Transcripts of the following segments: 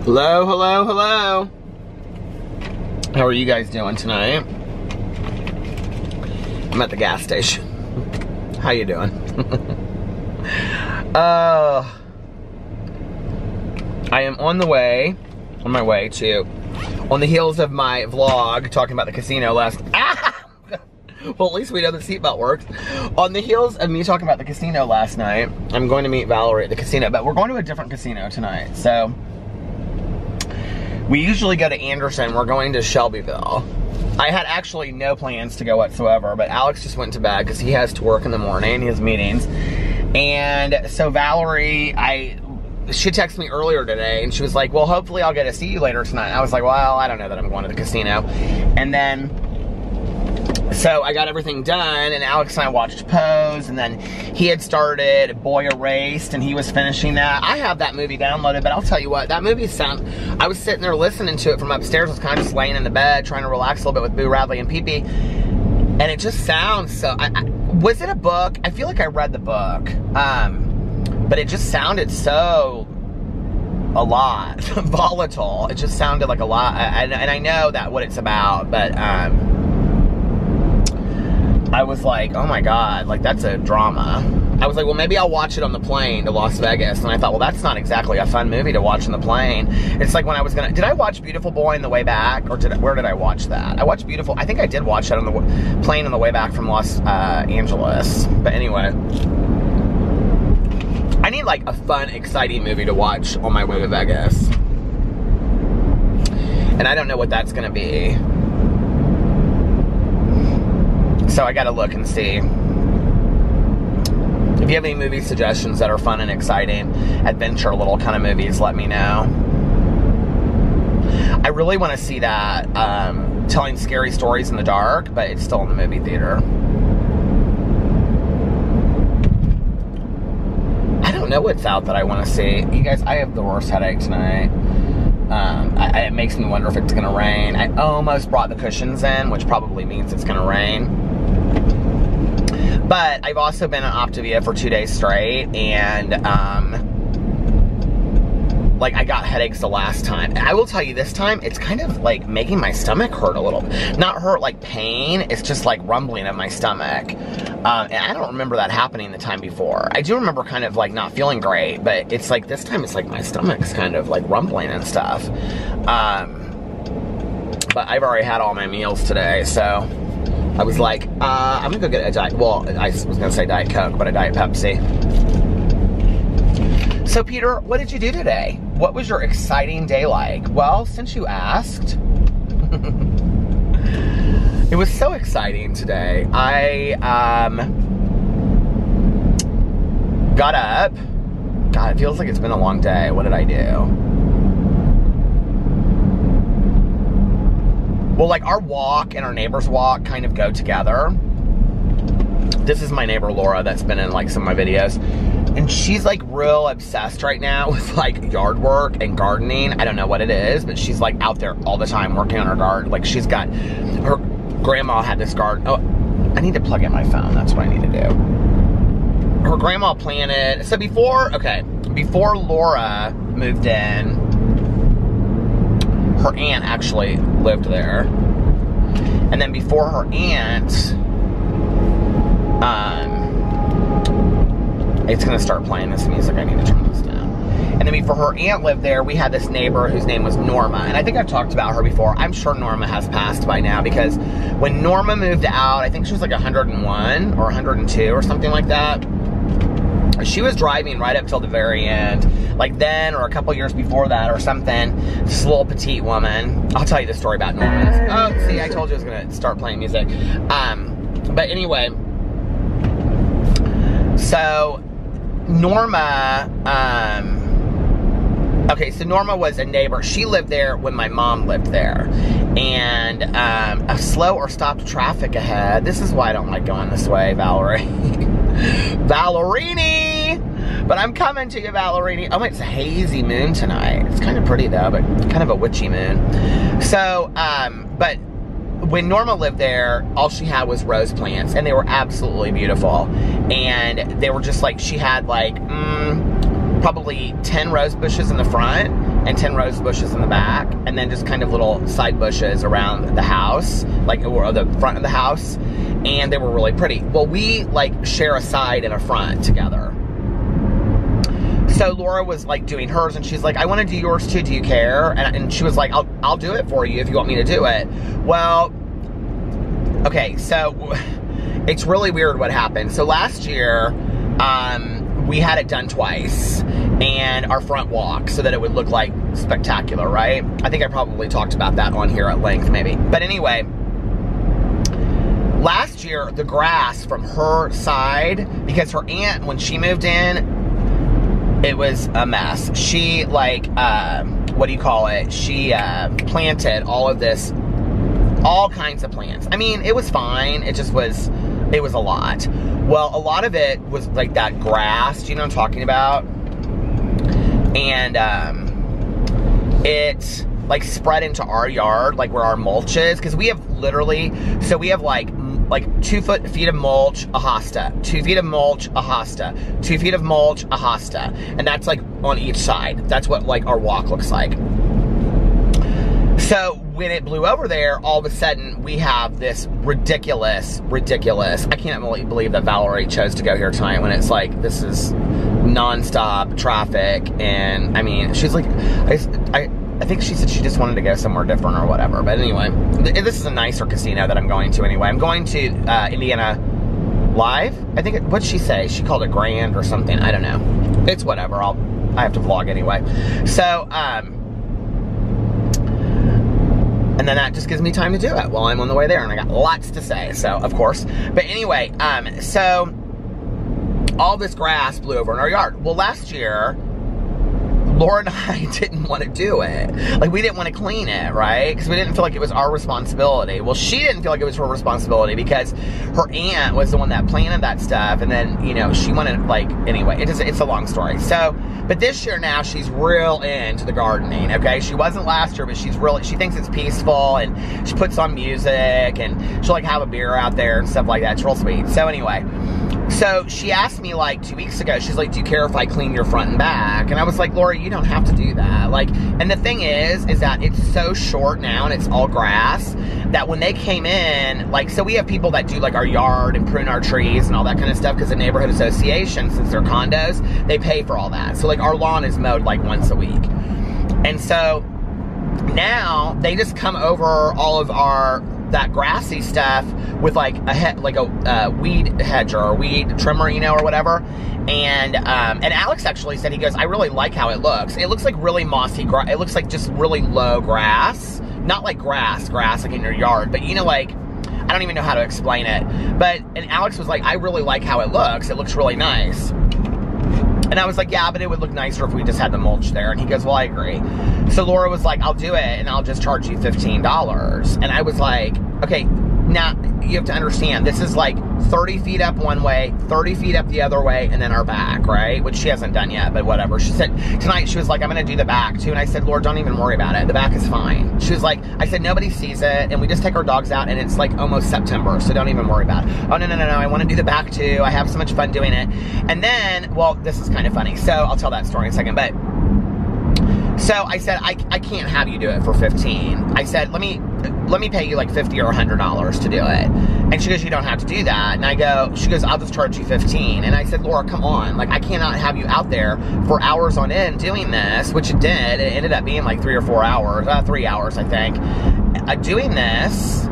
Hello, hello, hello. How are you guys doing tonight? I'm at the gas station. How you doing? I am on my way to, on the heels of my vlog talking about the casino last, well, at least we know the seatbelt works. On the heels of me talking about the casino last night, I'm going to meet Valerie at the casino, but we're going to a different casino tonight. So, we usually go to Anderson, we're going to Shelbyville. I had actually no plans to go whatsoever, but Alex just went to bed because he has to work in the morning, he has meetings. And so Valerie, she texted me earlier today and she was like, well, hopefully I'll get to see you later tonight. I was like, well, I don't know that I'm going to the casino. And then, so I got everything done and Alex and I watched Pose, and then he had started Boy Erased and he was finishing that. I have that movie downloaded, but I'll tell you what, that movie I was sitting there listening to it from upstairs. I was kind of just laying in the bed trying to relax a little bit with Boo Radley and Pee Pee, and it just sounds so, was it a book? I feel like I read the book, but it just sounded so a lot volatile. It just sounded like a lot, and I know that what it's about, but I was like, oh my God, like that's a drama. I was like, well, maybe I'll watch it on the plane to Las Vegas. And I thought, well, that's not exactly a fun movie to watch on the plane. It's like when I was gonna, did I watch Beautiful Boy on the way back? Or where did I watch that? I watched Beautiful, I think I did watch that on the plane on the way back from Los Angeles. But anyway, I need like a fun, exciting movie to watch on my way to Vegas. And I don't know what that's gonna be. So I gotta look and see. If you have any movie suggestions that are fun and exciting, adventure little kind of movies, let me know. I really want to see that, Telling Scary Stories in the Dark, but it's still in the movie theater. I don't know what's out that I want to see. You guys, I have the worst headache tonight. It makes me wonder if it's gonna rain. I almost brought the cushions in, which probably means it's gonna rain. But I've also been in Optavia for 2 days straight, and like I got headaches the last time. I will tell you, this time it's kind of like making my stomach hurt a little. Not hurt like pain, it's just like rumbling of my stomach. And I don't remember that happening the time before. I do remember kind of like not feeling great, but it's like this time it's like my stomach's kind of like rumbling and stuff. But I've already had all my meals today, so I was like, I'm gonna go get a Diet, well, I was gonna say Diet Coke, but a Diet Pepsi. So Peter, what did you do today? What was your exciting day like? Well, since you asked, it was so exciting today. I got up. God, it feels like it's been a long day. What did I do? Well, like our walk and our neighbor's walk kind of go together. This is my neighbor Laura that's been in like some of my videos. And she's like real obsessed right now with like yard work and gardening. I don't know what it is, but she's like out there all the time working on her garden. Like she's got, her grandma had this garden. Oh, I need to plug in my phone. That's what I need to do. Her grandma planted, so before Laura moved in, her aunt actually lived there. And then before her aunt, it's gonna start playing this music. I need to turn this down. And then before her aunt lived there, we had this neighbor whose name was Norma. And I think I've talked about her before. I'm sure Norma has passed by now, because when Norma moved out, I think she was like 101 or 102 or something like that. She was driving right up till the very end. Like then, or a couple years before that or something. This little petite woman. I'll tell you the story about Norma. Oh, see, I told you I was gonna start playing music. But anyway, so Norma, okay, so Norma was a neighbor. She lived there when my mom lived there. And a slow or stopped traffic ahead. This is why I don't like going this way, Valerie. Valerini! But I'm coming to you, Valerini. Oh, it's a hazy moon tonight. It's kind of pretty though, but kind of a witchy moon. So, but when Norma lived there, all she had was rose plants, and they were absolutely beautiful. And they were just like, she had like, probably 10 rose bushes in the front, and 10 rose bushes in the back, and then just kind of little side bushes around the house, like, or the front of the house, and they were really pretty. Well, we, like, share a side and a front together. So Laura was, like, doing hers, and she's like, I want to do yours too, do you care? And she was like, I'll do it for you if you want me to do it. Well, okay, so it's really weird what happened. So last year, we had it done twice, and our front walk, so that it would look like spectacular, right? I think I probably talked about that on here at length, maybe. But anyway, last year, the grass from her side, because her aunt, when she moved in, it was a mess. She, like, what do you call it? She planted all of this, all kinds of plants. I mean, it was fine. It just was, it was a lot. Well, a lot of it was like that grass, do you know what I'm talking about? And it like spread into our yard, like where our mulch is, because we have literally, so we have like 2 feet of mulch, a hosta, 2 feet of mulch, a hosta, 2 feet of mulch, a hosta, and that's like on each side. That's what like our walk looks like. So when it blew over there, all of a sudden we have this ridiculous, I can't really believe that Valerie chose to go here tonight when it's like, this is nonstop traffic. And I mean, she's like, I think she said she just wanted to go somewhere different or whatever. But anyway, this is a nicer casino that I'm going to anyway. I'm going to Indiana Live. I think, what'd she say? She called it Grand or something. I don't know. It's whatever. I have to vlog anyway. So, and then that just gives me time to do it while I'm on the way there, and I got lots to say, so, of course. But anyway, so, all this grass blew over in our yard. Well, last year, Laura and I didn't want to do it. Like, we didn't want to clean it, right? Because we didn't feel like it was our responsibility. Well, she didn't feel like it was her responsibility because her aunt was the one that planted that stuff, and then, you know, she wanted, like, anyway, it's a long story. So, but this year now, she's real into the gardening, okay? She wasn't last year, but she thinks it's peaceful, and she puts on music, and she'll, like, have a beer out there and stuff like that. It's real sweet. So, anyway, so she asked me, like, 2 weeks ago, she's like, do you care if I clean your front and back? And I was like, Laura, you don't have to do that. Like, and the thing is that it's so short now, and it's all grass, that when they came in, like, so we have people that do, like, our yard and prune our trees and all that kind of stuff, because the neighborhood association, since they're condos, they pay for all that. So, like, our lawn is mowed, like, once a week. And so, now, they just come over all of that grassy stuff with like a weed hedger or weed trimmer, you know, or whatever. And Alex actually said, he goes, I really like how it looks. It looks like really mossy grass. It looks like just really low grass. Not like grass like in your yard, but you know, like, I don't even know how to explain it. And Alex was like, I really like how it looks. It looks really nice. And I was like, yeah, but it would look nicer if we just had the mulch there. And he goes, well, I agree. So Laura was like, I'll do it, and I'll just charge you $15. And I was like, okay, now you have to understand, this is like 30 feet up one way, 30 feet up the other way, and then our back, right? Which she hasn't done yet, but whatever. She said, tonight, she was like, I'm going to do the back too. And I said, Laura, don't even worry about it. The back is fine. She was like, I said, nobody sees it, and we just take our dogs out, and it's like almost September, so don't even worry about it. Oh, no, I want to do the back too. I have so much fun doing it. And then, well, this is kind of funny, so I'll tell that story in a second, but so I said, I can't have you do it for $15. I said, let me pay you like $50 or $100 to do it. And she goes, you don't have to do that. And I go, she goes, I'll just charge you $15. And I said, Laura, come on. Like, I cannot have you out there for hours on end doing this, which it did. It ended up being like 3 or 4 hours, 3 hours, I think, doing this.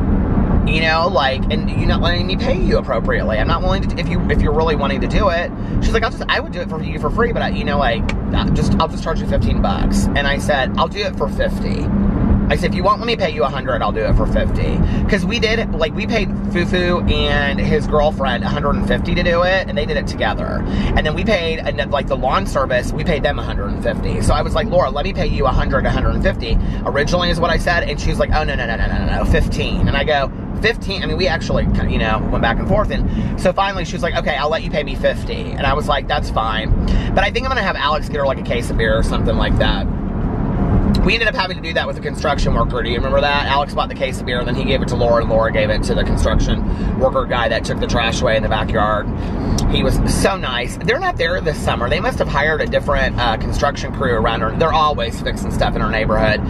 You know, like, and you're not letting me pay you appropriately. I'm not willing to, if you're really wanting to do it. She's like, I would do it for you for free, but you know, like, I'll just charge you $15. And I said, I'll do it for $50. I said, if you won't let me pay you $100, I'll do it for $50. Because we did, like, we paid Fufu and his girlfriend $150 to do it, and they did it together. And then we paid, like, the lawn service, we paid them $150. So I was like, Laura, let me pay you $100, $150. Originally is what I said, and she was like, oh, no, $15. And I go, 15, I mean, we actually, you know, went back and forth, and so finally she was like, okay, I'll let you pay me $50, and I was like, that's fine, but I think I'm gonna have Alex get her like a case of beer or something like that. We ended up having to do that with a construction worker. Do you remember that? Alex bought the case of beer, and then he gave it to Laura, and Laura gave it to the construction worker guy that took the trash away in the backyard. He was so nice. They're not there this summer. They must have hired a different construction crew around her. They're always fixing stuff in our neighborhood.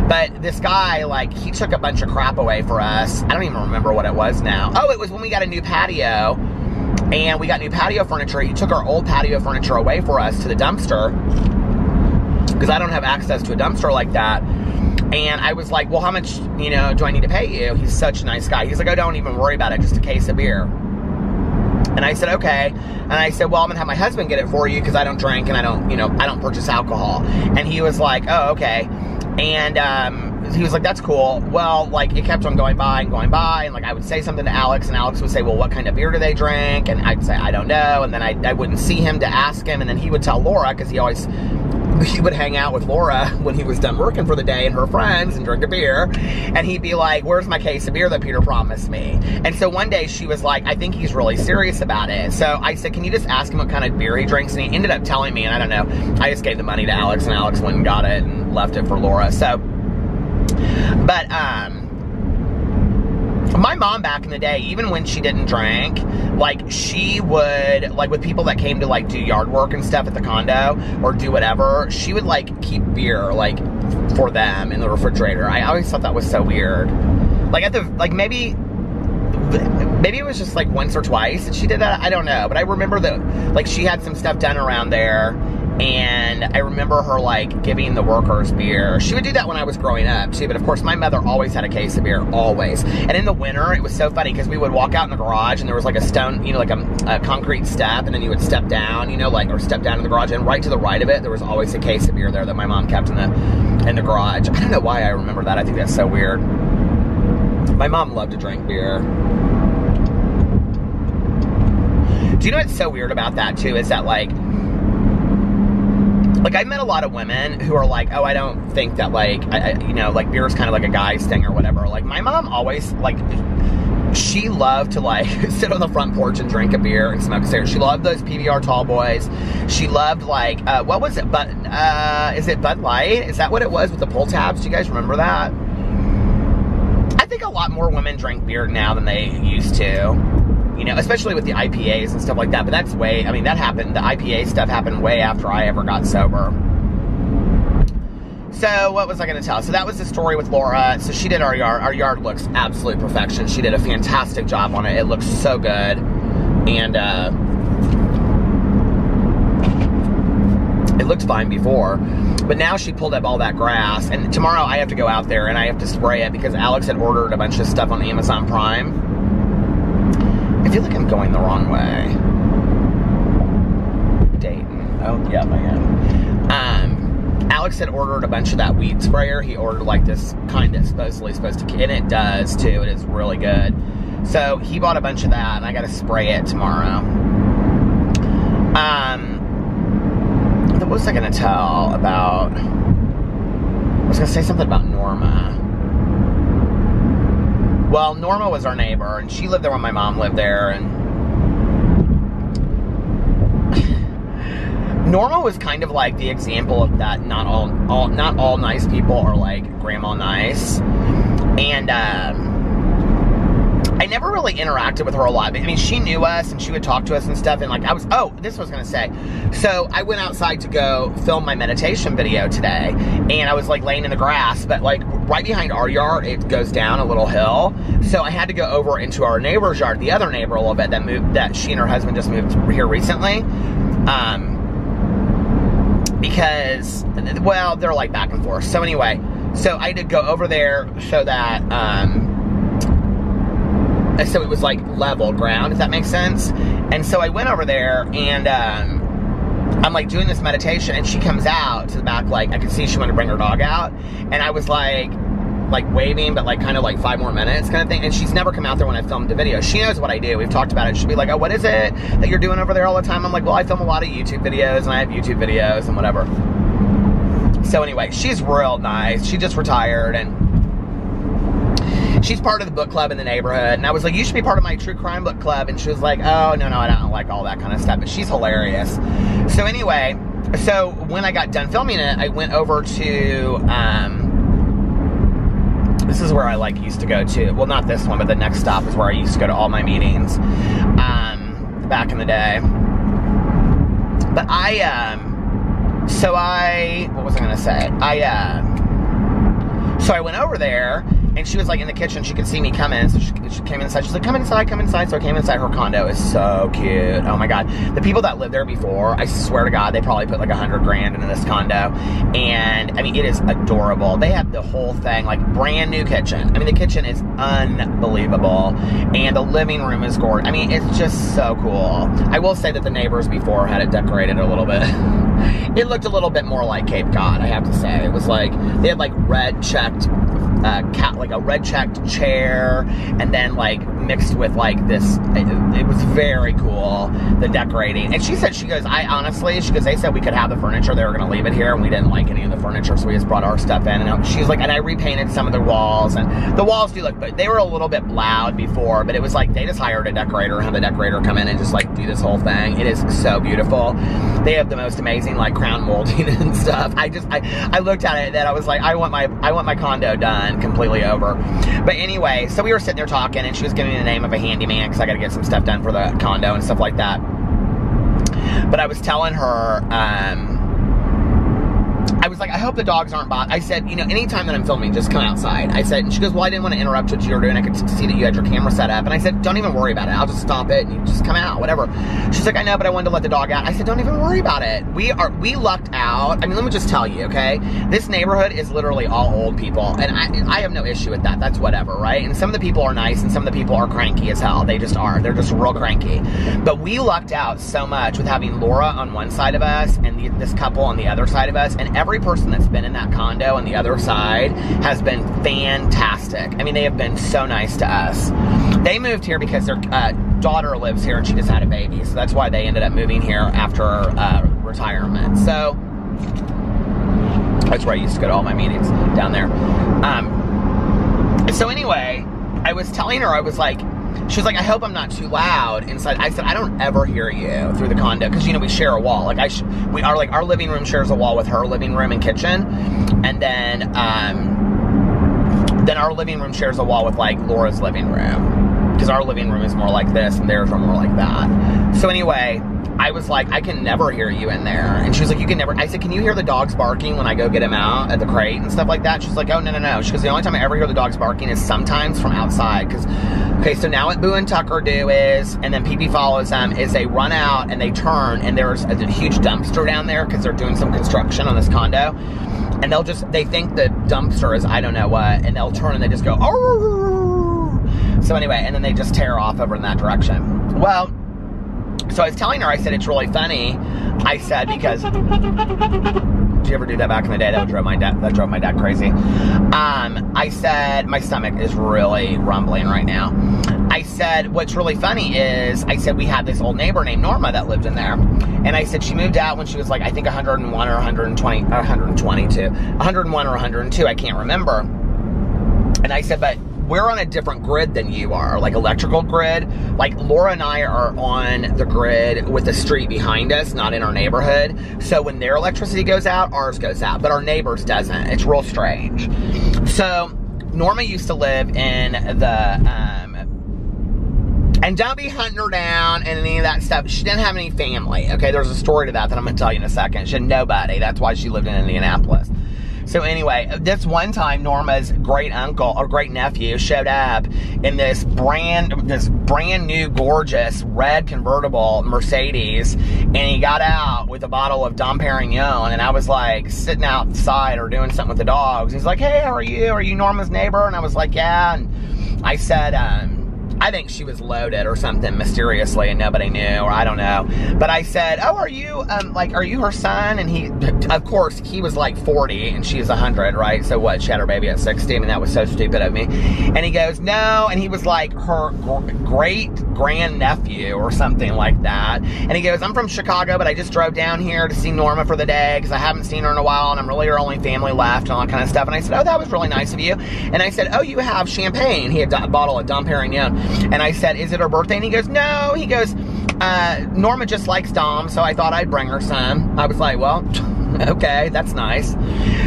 But this guy, like, he took a bunch of crap away for us. I don't even remember what it was now. Oh, it was when we got a new patio. And we got new patio furniture. He took our old patio furniture away for us to the dumpster, because I don't have access to a dumpster like that. And I was like, well, how much, you know, do I need to pay you? He's such a nice guy. He's like, oh, don't even worry about it, just a case of beer. And I said, okay. And I said, well, I'm gonna have my husband get it for you, because I don't drink and I don't, you know, I don't purchase alcohol. And he was like, oh, okay. And he was like, that's cool. Well, like, it kept on going by, and like, I would say something to Alex, and Alex would say, well, what kind of beer do they drink? And I'd say, I don't know. And then I wouldn't see him to ask him, and then he would tell Laura, because he would hang out with Laura when he was done working for the day and her friends and drink a beer. And he'd be like, where's my case of beer that Peter promised me? And so one day she was like, I think he's really serious about it. So I said, can you just ask him what kind of beer he drinks? And he ended up telling me, and I don't know, I just gave the money to Alex, and Alex went and got it and left it for Laura. So, but, my mom back in the day, even when she didn't drink, like, she would, like, with people that came to, like, do yard work and stuff at the condo, or do whatever, she would, like, keep beer, like, for them in the refrigerator. I always thought that was so weird. Like, at the, like, maybe it was just, like, once or twice that she did that, I don't know, but I remember that, like, she had some stuff done around there, and I remember her, like, giving the workers beer. She would do that when I was growing up, too, but of course, my mother always had a case of beer, always. And in the winter, it was so funny, because we would walk out in the garage, and there was, like, a stone, you know, like a concrete step, and then you would step down, you know, like, or step down in the garage, and right to the right of it, there was always a case of beer there that my mom kept in the garage. I don't know why I remember that. I think that's so weird. My mom loved to drink beer. Do you know what's so weird about that, too, is that, like, I've met a lot of women who are like, oh, I don't think that, like, you know, like, beer is kind of like a guy's thing or whatever. Like, my mom always, like, she loved to, like, sit on the front porch and drink a beer and smoke a cigarette. She loved those PBR tall boys. She loved, like, what was it? Is it Bud Light? Is that what it was with the pull tabs? Do you guys remember that? I think a lot more women drink beer now than they used to. You know, especially with the IPAs and stuff like that. But that's way, I mean, that happened, the IPA stuff happened way after I ever got sober. So, what was I going to tell? So, that was the story with Laura. So, she did our yard. Our yard looks absolute perfection. She did a fantastic job on it. It looks so good. And, it looked fine before. But now she pulled up all that grass. And tomorrow I have to go out there and I have to spray it because Alex had ordered a bunch of stuff on Amazon Prime. I feel like I'm going the wrong way. Dayton. Oh, yeah, I am. Alex had ordered a bunch of that weed sprayer. He ordered, like, this kind of supposedly supposed to, and it does, too. It is really good. So, he bought a bunch of that, and I gotta spray it tomorrow. What was I gonna tell about... I was gonna say something about Norma. Well, Norma was our neighbor, and she lived there when my mom lived there, and Norma was kind of like the example of that not all nice people are like grandma nice. And I never really interacted with her a lot. I mean, she knew us and she would talk to us and stuff, and like this was what I was gonna say. So I went outside to go film my meditation video today, and I was like laying in the grass, but like right behind our yard, it goes down a little hill. So I had to go over into our neighbor's yard, the other neighbor a little bit that she and her husband just moved here recently. Because, well, they're like back and forth. So anyway, so I had to go over there so that, so it was like level ground, if that makes sense. And so I went over there and, I'm like doing this meditation and she comes out to the back, like I could see she wanted to bring her dog out. And I was like waving, but like kind of like 5 more minutes kind of thing. And she's never come out there when I filmed the video. She knows what I do. We've talked about it. She'll be like, oh, what is it that you're doing over there all the time? I'm like, well, I film a lot of YouTube videos and I have YouTube videos and whatever. So anyway, she's real nice. She just retired and she's part of the book club in the neighborhood. And I was like, you should be part of my true crime book club. And she was like, oh, no, I don't like all that kind of stuff. But she's hilarious. So anyway, so when I got done filming it, I went over to, I like used to go to. Well, not this one, but the next stop is where I used to go to all my meetings back in the day. But what was I gonna say? So I went over there, and she was like in the kitchen. She could see me coming, so she came inside. She's like, come inside, come inside. So I came inside. Her condo is so cute. Oh my God. The people that lived there before, I swear to God, they probably put like $100 grand into this condo. And I mean, it is adorable. They have the whole thing, like brand new kitchen. I mean, the kitchen is unbelievable. And the living room is gorgeous. I mean, it's just so cool. I will say that the neighbors before had it decorated a little bit. It looked a little bit more like Cape Cod, I have to say. It was like, they had like red checked, like a red checked chair, and then like mixed with like this, it was very cool, the decorating. And she said, she goes, they said we could have the furniture, they were gonna leave it here, and we didn't like any of the furniture, so we just brought our stuff in. And she's like, and I repainted some of the walls, and the walls do look, but they were a little bit loud before, but it was like, they just hired a decorator, and had the decorator come in and just like do this whole thing. It is so beautiful. They have the most amazing like crown molding and stuff. I looked at it and then I was like, I want my condo done completely over. But anyway, so we were sitting there talking, and she was giving me the name of a handyman because I got to get some stuff done for the condo and stuff like that. But I was telling her, I was like, I hope the dogs aren't bothered. I said, you know, anytime that I'm filming, just come outside. I said, and she goes, well, I didn't want to interrupt what you were doing. I could see that you had your camera set up. And I said, don't even worry about it. I'll just stop it and you just come out, whatever. She's like, I know, but I wanted to let the dog out. I said, don't even worry about it. We lucked out. I mean, let me just tell you, okay? This neighborhood is literally all old people. And I have no issue with that. That's whatever, right? And some of the people are nice and some of the people are cranky as hell. They just are. They're just real cranky. But we lucked out so much with having Laura on one side of us and this couple on the other side of us. And every person that's been in that condo on the other side has been fantastic. I mean, they have been so nice to us. They moved here because their daughter lives here and she just had a baby. So that's why they ended up moving here after retirement. So that's where I used to go to all my meetings, down there. So anyway, I was telling her, I was like, she was like, I hope I'm not too loud inside. I said, I don't ever hear you through the condo, because, you know, we share a wall. Like, our living room shares a wall with her living room and kitchen, and then our living room shares a wall with, like, Laura's living room, because our living room is more like this, and theirs are more like that. So anyway, I was like, I can never hear you in there. And she was like, you can never. I said, can you hear the dogs barking when I go get them out at the crate and stuff like that? She's like, oh, no, no, no. She goes, the only time I ever hear the dogs barking is sometimes from outside. Because, okay, so now what Boo and Tucker do is, and then Pee-Pee follows them, is they run out and they turn, and there's a huge dumpster down there because they're doing some construction on this condo. And they think the dumpster is I don't know what, and they'll turn and they just go, oh. So anyway, and then they just tear off over in that direction. Well, so I was telling her, I said, it's really funny. I said, because, did you ever do that back in the day? That drove my dad crazy. I said, my stomach is really rumbling right now. I said, what's really funny is, I said, we had this old neighbor named Norma that lived in there. And I said, she moved out when she was like, I think 101 or 120, or 122, 101 or 102, I can't remember. And I said, but we're on a different grid than you are, like electrical grid. Like Laura and I are on the grid with the street behind us, not in our neighborhood. So when their electricity goes out, ours goes out, but our neighbors doesn't. It's real strange. So Norma used to live in the, and don't be hunting her down and any of that stuff. She didn't have any family, okay? There's a story to that I'm gonna tell you in a second. She had nobody. That's why she lived in Indianapolis. So anyway, this one time Norma's great uncle or great nephew showed up in this brand new gorgeous red convertible Mercedes, and he got out with a bottle of Dom Perignon, and I was like sitting outside or doing something with the dogs. He's like, hey, how are you? Are you Norma's neighbor? And I was like, yeah. And I said, I think she was loaded or something mysteriously and nobody knew, or I don't know. But I said, oh, are you her son? And he, of course, he was like 40 and she's 100, right? So what, she had her baby at 60? I mean, that was so stupid of me. And he goes, no. And he was like her great-grandnephew or something like that. And he goes, I'm from Chicago, but I just drove down here to see Norma for the day because I haven't seen her in a while and I'm really her only family left and all that kind of stuff. And I said, oh, that was really nice of you. And I said, oh, you have champagne. He had a bottle of Dom Perignon. And I said, is it her birthday? And he goes, no. He goes, Norma just likes Dom, so I thought I'd bring her some. I was like, well, okay, that's nice.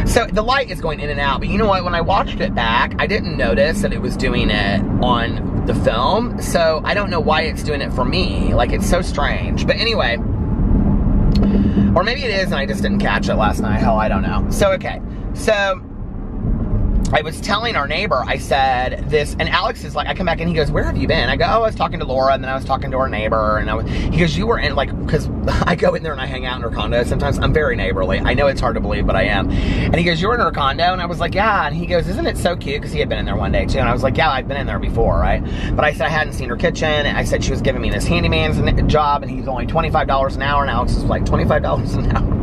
So the light is going in and out, but you know what? When I watched it back, I didn't notice that it was doing it on the film, so I don't know why it's doing it for me. Like, it's so strange. But anyway, or maybe it is and I just didn't catch it last night. Hell, I don't know. So, okay. So, I was telling our neighbor, I said this, and Alex is like, I come back and he goes, where have you been? I go, oh, I was talking to Laura, and then I was talking to our neighbor, and he goes, you were in, like, because I go in there and I hang out in her condo sometimes. I'm very neighborly. I know it's hard to believe, but I am. And he goes, you were in her condo? And I was like, yeah. And he goes, isn't it so cute? Because he had been in there one day, too. And I was like, yeah, I've been in there before, right? But I said I hadn't seen her kitchen, and I said she was giving me this handyman's job, and he's only $25 an hour, and Alex was like, $25 an hour?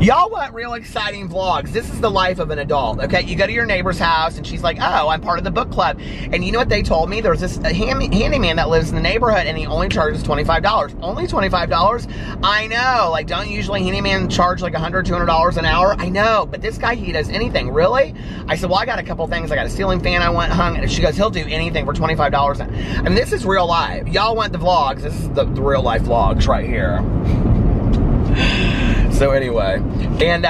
Y'all want real exciting vlogs. This is the life of an adult, okay? You go to your neighbor's house, and she's like, oh, I'm part of the book club. And you know what they told me? There's this handyman that lives in the neighborhood, and he only charges $25. Only $25? I know. Like, don't usually handyman charge like $100, $200 an hour? I know. But this guy, he does anything. Really? I said, well, I got a couple things. I got a ceiling fan I want hung. And she goes, he'll do anything for $25. I mean, this is real life. Y'all want the vlogs. This is the real life vlogs right here. So anyway, and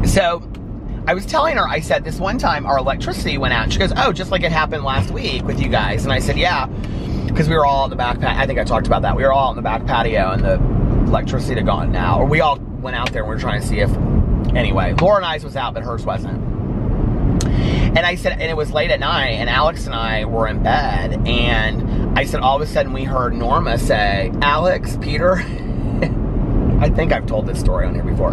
so I was telling her, I said, this one time our electricity went out. She goes, oh, just like it happened last week with you guys. And I said, yeah, because we were all in the back patio. I think I talked about that. We were all in the back patio and the electricity had gone now. Or we all went out there and we were trying to see if, anyway, Laura and I's was out, but hers wasn't. And I said, and it was late at night, and Alex and I were in bed, and I said, all of a sudden we heard Norma say, Alex, Peter, I think I've told this story on here before,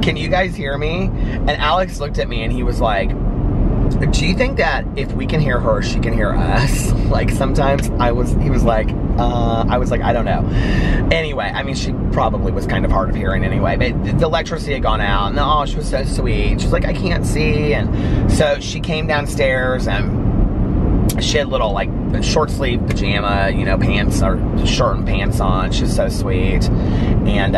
can you guys hear me? And Alex looked at me and he was like, do you think that if we can hear her, she can hear us? Like, sometimes I was like, I don't know. Anyway, I mean, she probably was kind of hard of hearing anyway, but the electricity had gone out, and oh, she was so sweet. She's like, I can't see, and so she came downstairs, and she had little, like, short sleeve pajama, you know, pants, or shirt and pants on. She was so sweet, and,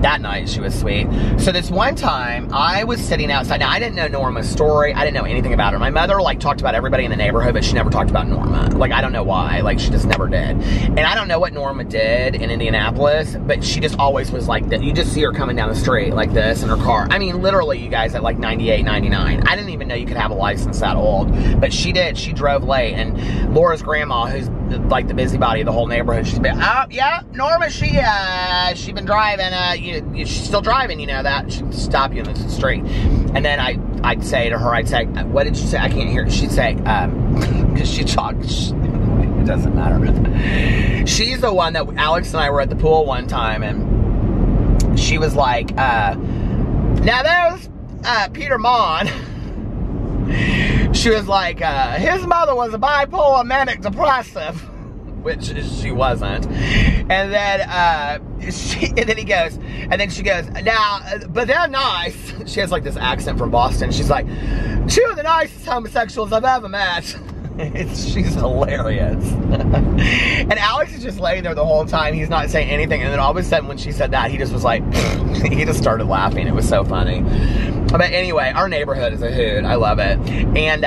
that night she was sweet. So this one time I was sitting outside. Now I didn't know Norma's story. I didn't know anything about her. My mother like talked about everybody in the neighborhood, but she never talked about Norma. Like, I don't know why. Like, she just never did. And I don't know what Norma did in Indianapolis, but she just always was like that. You just see her coming down the street like this in her car. I mean, literally, you guys, at like 98, 99. I didn't even know you could have a license that old, but she did. She drove late, and Laura's grandma, who's like the busybody of the whole neighborhood, she's been, oh yeah, Norma, she been driving, she's still driving, you know that. She'd stop you in the street. And then I'd say to her, I'd say, what did she say? I can't hear. She'd say, because she talks, it doesn't matter. She's the one that Alex and I were at the pool one time, and she was like, now there's Peter Monn. She was like, his mother was a bipolar manic depressive, which she wasn't. And then, and then he goes, and then she goes, now, but they're nice. She has like this accent from Boston. She's like, two of the nicest homosexuals I've ever met. She's hilarious. And Alex is just laying there the whole time. He's not saying anything. And then all of a sudden when she said that, he just was like, he just started laughing. It was so funny. But anyway, our neighborhood is a hoot. I love it. And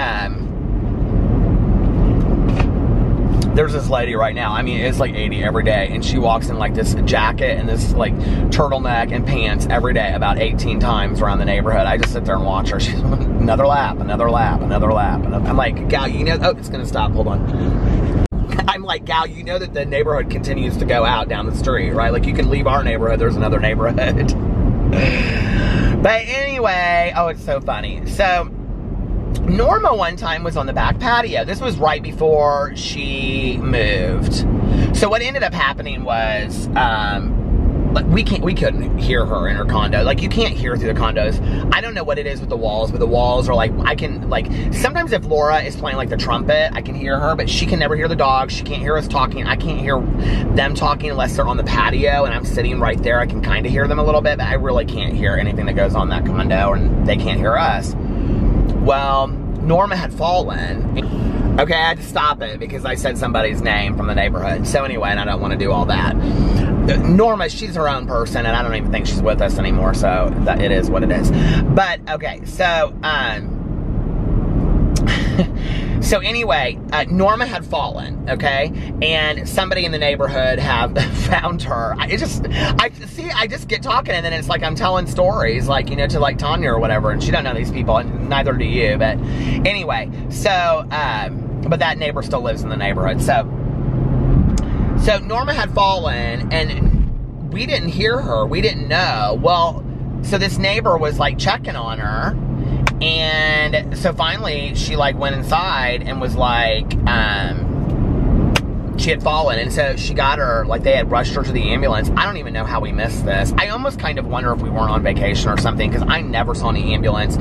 there's this lady right now. I mean, it's like 80 every day. And she walks in like this jacket and this like turtleneck and pants every day about 18 times around the neighborhood. I just sit there and watch her. She's another lap, another lap, another lap. I'm like, gal, you know, oh, it's going to stop. Hold on. I'm like, gal, you know that the neighborhood continues to go out down the street, right? Like, you can leave our neighborhood, there's another neighborhood. But anyway, oh, it's so funny. So, Norma one time was on the back patio. This was right before she moved. So what ended up happening was, like, we couldn't hear her in her condo. Like, you can't hear through the condos. I don't know what it is with the walls, but the walls are like, I can, like, sometimes if Laura is playing like the trumpet, I can hear her, but she can never hear the dogs. She can't hear us talking. I can't hear them talking unless they're on the patio and I'm sitting right there. I can kind of hear them a little bit, but I really can't hear anything that goes on that condo, and they can't hear us. Well, Norma had fallen. Okay, I had to stop it because I said somebody's name from the neighborhood. So anyway, and I don't want to do all that. Norma, she's her own person, and I don't even think she's with us anymore, so that it is what it is. But, okay, so, So anyway, Norma had fallen, okay? And somebody in the neighborhood have found her. I just get talking and then it's like I'm telling stories, like, you know, to like Tanya or whatever, and she don't know these people, and neither do you, but anyway, so, but that neighbor still lives in the neighborhood, so Norma had fallen, and we didn't hear her, we didn't know. Well, so this neighbor was like checking on her, and so finally she like went inside and was like, she had fallen, and so she got her, like they had rushed her to the ambulance. I don't even know how we missed this. I almost kind of wonder if we weren't on vacation or something, because I never saw any ambulance.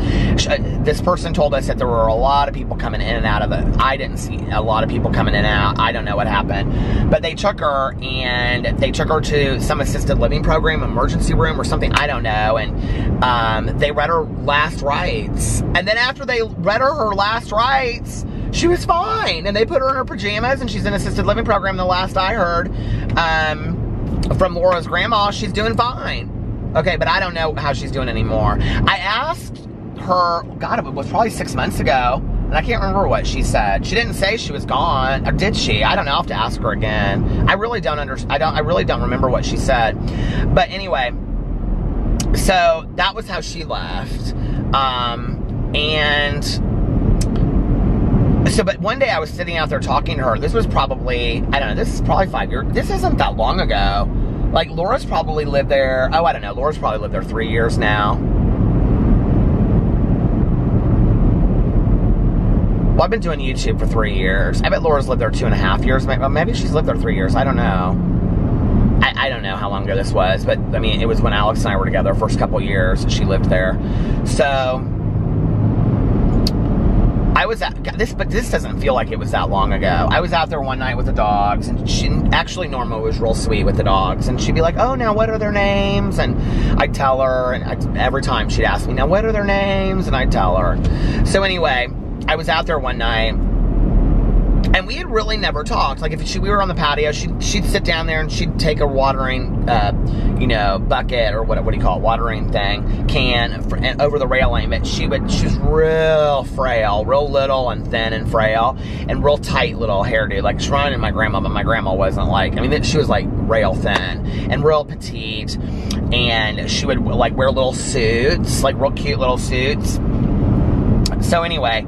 This person told us that there were a lot of people coming in and out of it. I didn't see a lot of people coming in and out. I don't know what happened. But they took her, and they took her to some assisted living program, emergency room or something, I don't know, and they read her last rites. And then after they read her last rites, she was fine, and they put her in her pajamas, and she's in assisted living program. The last I heard from Laura's grandma, she's doing fine. Okay, but I don't know how she's doing anymore. I asked her, God, it was probably 6 months ago, and I can't remember what she said. She didn't say she was gone, or did she? I don't know. I'll have to ask her again. I really don't remember what she said. But anyway, so that was how she left, So, but one day I was sitting out there talking to her. This was probably, I don't know, this is probably 5 years. This isn't that long ago. Like, Laura's probably lived there, oh, I don't know, Laura's probably lived there 3 years now. Well, I've been doing YouTube for 3 years. I bet Laura's lived there 2.5 years. Maybe she's lived there 3 years. I don't know. I don't know how long ago this was, but, I mean, it was when Alex and I were together, first couple years, she lived there. So I was at, but this doesn't feel like it was that long ago. I was out there one night with the dogs, and actually Norma was real sweet with the dogs, and she'd be like, oh, now what are their names? And I'd tell her, and every time she'd ask me, now what are their names? And I'd tell her. So anyway, I was out there one night, and we had really never talked. Like, if we were on the patio, she'd sit down there and she'd take a watering, you know, bucket, or what do you call it, watering thing, can, and over the railing. But she was real frail, real little and thin and frail, and real tight little hairdo. Like, she reminded my grandma, but my grandma wasn't like, I mean, she was like rail thin and real petite, and she would like wear little suits, like real cute little suits. So anyway,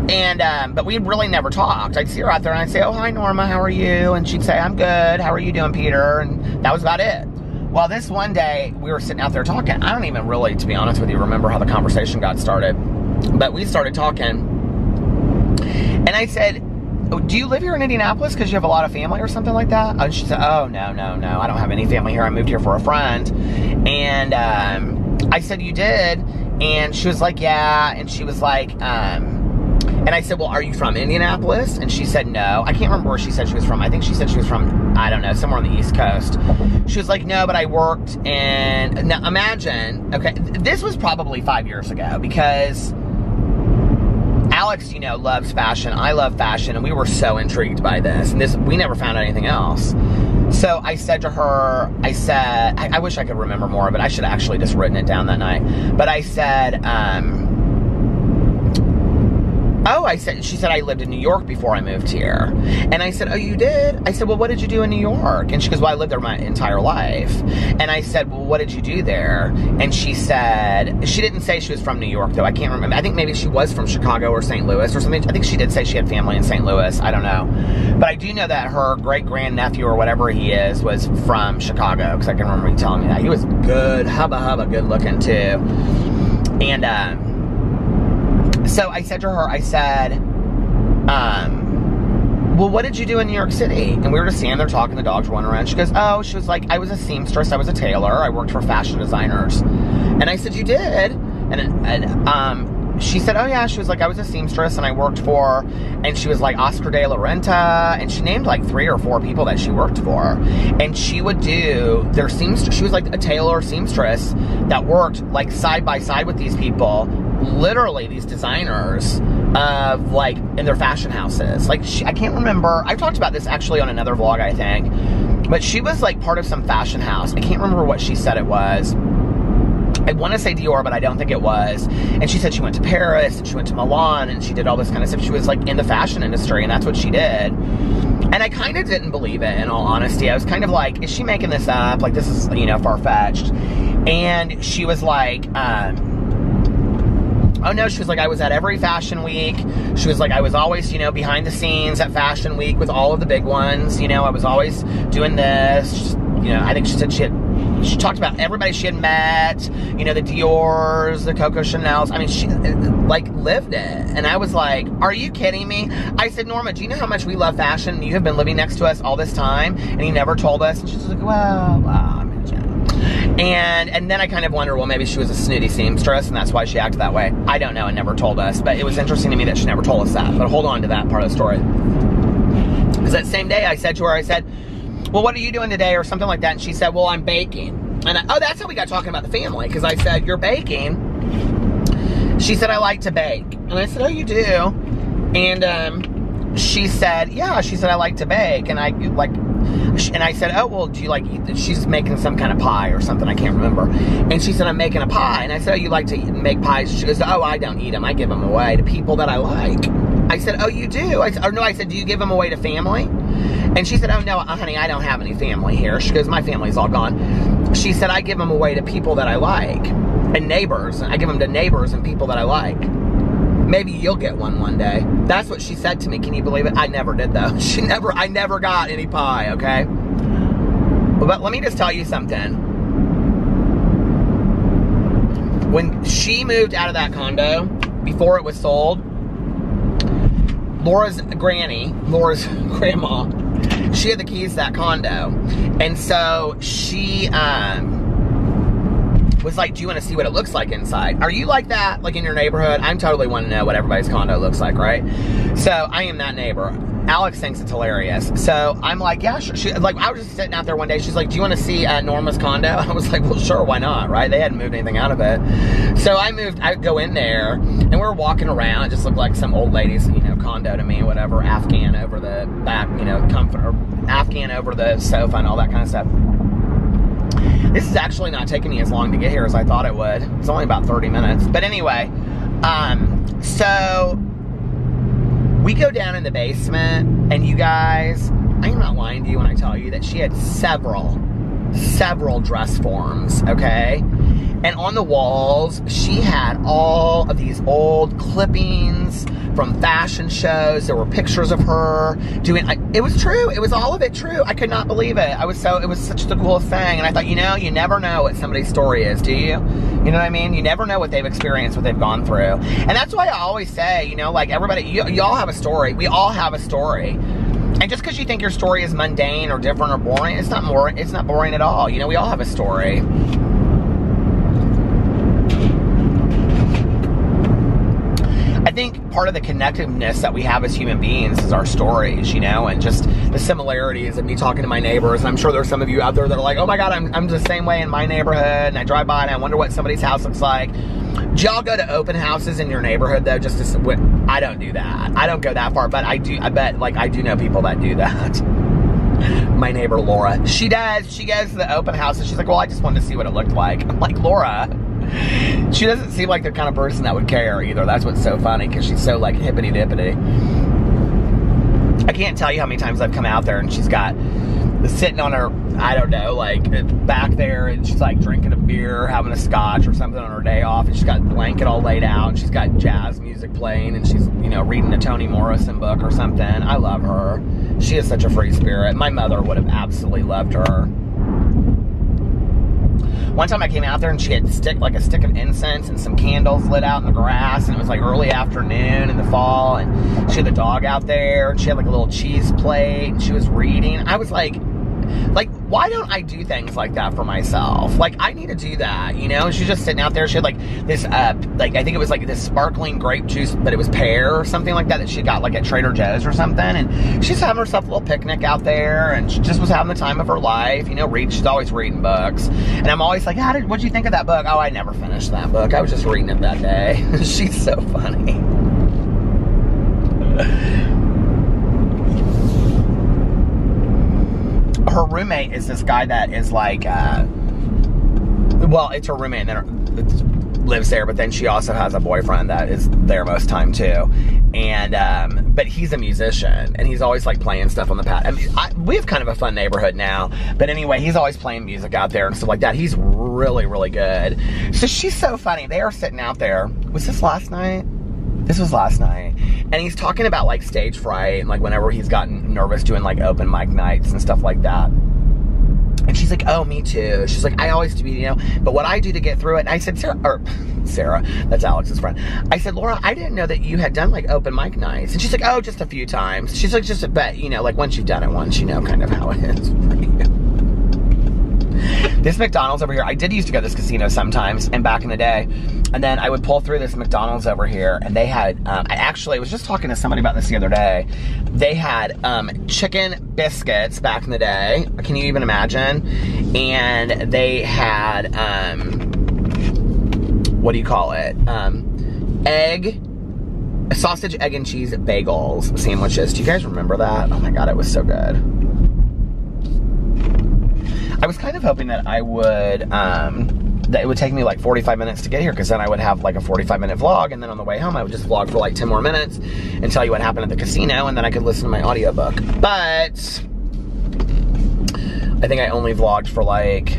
and, but we really never talked. I'd see her out there and I'd say, oh, hi, Norma, how are you? And she'd say, I'm good. How are you doing, Peter? And that was about it. Well, this one day, we were sitting out there talking. I don't even really, to be honest with you, remember how the conversation got started. But we started talking. And I said, oh, do you live here in Indianapolis because you have a lot of family or something like that? And she said, oh, no. I don't have any family here. I moved here for a friend. And I said, you did? And she was like, yeah. And she was like, and I said, well, are you from Indianapolis? And she said, no. I can't remember where she said she was from. I think she said she was from, I don't know, somewhere on the East Coast. She was like, no, but I worked in, now imagine, okay, this was probably 5 years ago, because Alex, you know, loves fashion. I love fashion, and we were so intrigued by this. And we never found out anything else. So I said to her, I wish I could remember more, but I should have actually just written it down that night. But I said, she said, I lived in New York before I moved here. And I said, oh, you did? I said, well, what did you do in New York? And she goes, well, I lived there my entire life. And I said, well, what did you do there? And she said, she didn't say she was from New York, though. I can't remember. I think maybe she was from Chicago or St. Louis or something. I think she did say she had family in St. Louis. I don't know. But I do know that her great-grandnephew or whatever he is was from Chicago, because I can remember you telling me that. He was good, hubba good looking, too. And, so I said to her, I said, well, what did you do in New York City? And we were just standing there talking, the dogs were running around. She goes, oh, she was like, I was a seamstress, I was a tailor, I worked for fashion designers. And I said, you did? And she said, oh yeah, she was like, I was a seamstress and I worked for, and she was like Oscar de la Renta, and she named like 3 or 4 people that she worked for. And she would do their seamstress, she was like a tailor seamstress that worked like side by side with these people, literally these designers, of like in their fashion houses. Like, I can't remember, I've talked about this actually on another vlog, I think, but she was like part of some fashion house. I can't remember what she said it was. I want to say Dior, but I don't think it was. And she said she went to Paris and she went to Milan and she did all this kind of stuff. She was like in the fashion industry and that's what she did. And I kind of didn't believe it, in all honesty. I was kind of like, is she making this up? Like, this is, you know, far-fetched. And she was like, oh no, she was like, I was at every fashion week. She was like, I was always, you know, behind the scenes at fashion week with all of the big ones. You know, I was always doing this. You know, I think she said she talked about everybody she had met, you know, the Dior's, the Coco Chanel's. I mean, she, like, lived it. And I was like, are you kidding me? I said, Norma, do you know how much we love fashion? You have been living next to us all this time, and you never told us. And she's like, well, I mean, yeah. And then I kind of wonder, well, maybe she was a snooty seamstress, and that's why she acted that way. I don't know, and never told us. But it was interesting to me that she never told us that. But hold on to that part of the story. Because that same day, I said to her, I said, well, what are you doing today, or something like that? And she said, well, I'm baking. And oh, that's how we got talking about the family, because I said, you're baking? She said, I like to bake. And I said, oh, you do? And she said, yeah. She said, I like to bake. And I said, oh, well, do you like, she's making some kind of pie or something, I can't remember. And she said, I'm making a pie. And I said, oh, you like to make pies? She goes, oh, I don't eat them. I give them away to people that I like. I said, oh, you do? I said, do you give them away to family? And she said, oh, no, honey, I don't have any family here. She goes, my family's all gone. She said, I give them away to people that I like. And neighbors. I give them to neighbors and people that I like. Maybe you'll get one day. That's what she said to me. Can you believe it? I never did, though. I never got any pie, okay? But let me just tell you something. When she moved out of that condo, before it was sold, Laura's grandma, she had the keys to that condo. And so she was like, do you want to see what it looks like inside? Are you like that, like in your neighborhood? I'm totally want to know what everybody's condo looks like, right? So I am that neighbor. Alex thinks it's hilarious. So I'm like, yeah, sure. I was just sitting out there one day. She's like, do you want to see Norma's condo? I was like, well, sure, why not, right? They hadn't moved anything out of it. So I go in there, and we're walking around. It just looked like some old lady's, you know, condo to me, whatever, Afghan over the back, you know, Afghan over the sofa and all that kind of stuff. This is actually not taking me as long to get here as I thought it would. It's only about 30 minutes. But anyway, so we go down in the basement, and you guys, I am not lying to you when I tell you that she had several dress forms, okay? And on the walls, she had all of these old clippings from fashion shows. There were pictures of her doing, it was true. It was all of it true. I could not believe it. It was such the coolest thing. And I thought, you know, you never know what somebody's story is, do you? You know what I mean? You never know what they've experienced, what they've gone through. And that's why I always say, you know, like everybody, you all have a story. We all have a story. And just because you think your story is mundane or different or boring, it's not boring at all. You know, we all have a story. I think part of the connectiveness that we have as human beings is our stories, you know, and just the similarities of me talking to my neighbors. And I'm sure there's some of you out there that are like, oh my God, I'm the same way in my neighborhood, and I drive by and I wonder what somebody's house looks like. Do y'all go to open houses in your neighborhood though? I don't do that. I don't go that far, but I bet I do know people that do that. My neighbor Laura, she does. She goes to the open house and she's like, well, I just wanted to see what it looked like. I'm like, Laura, she doesn't seem like the kind of person that would care either. That's what's so funny, because she's so like hippity-dippity. I can't tell you how many times I've come out there and she's got sitting on her, I don't know, like back there, and she's like drinking a beer, having a scotch or something on her day off, and she's got a blanket all laid out, and she's got jazz music playing, and she's, you know, reading a Toni Morrison book or something. I love her. She is such a free spirit. My mother would have absolutely loved her. One time I came out there and she had a stick of incense and some candles lit out in the grass, and it was like early afternoon in the fall, and she had the dog out there, and she had like a little cheese plate, and she was reading. I was like, why don't I do things like that for myself? Like, I need to do that, you know? And she's just sitting out there. She had like this, I think it was like this sparkling grape juice, but it was pear or something like that she got like at Trader Joe's or something. And she's having herself a little picnic out there, and she just was having the time of her life, you know, she's always reading books. And I'm always like, what'd you think of that book? Oh, I never finished that book. I was just reading it that day. She's so funny. Her roommate is this guy that is like, well, it's her roommate that lives there, but then she also has a boyfriend that is there most time too. And but he's a musician, and he's always like playing stuff on the pad. I mean, we have kind of a fun neighborhood now, but anyway, he's always playing music out there and stuff like that. He's really, really good. So she's so funny. They are sitting out there. Was this last night? This was last night. And he's talking about like stage fright and like whenever he's gotten nervous doing like open mic nights and stuff like that. And she's like, oh, me too. She's like, I always do, you know, but what I do to get through it. And I said, Sarah, that's Alex's friend. I said, Laura, I didn't know that you had done like open mic nights. And she's like, oh, just a few times. She's like, just a bet, you know, like once you've done it once, you know kind of how it is for you. This McDonald's over here, I did used to go to this casino sometimes, and back in the day, and then I would pull through this McDonald's over here, and they had, I was just talking to somebody about this the other day. They had chicken biscuits back in the day. Can you even imagine? And they had, what do you call it? Sausage, egg, and cheese bagels sandwiches. Do you guys remember that? Oh my God, it was so good. I was kind of hoping that I would, that it would take me like 45 minutes to get here, because then I would have like a 45-minute vlog, and then on the way home I would just vlog for like 10 more minutes and tell you what happened at the casino, and then I could listen to my audiobook. But I think I only vlogged for like,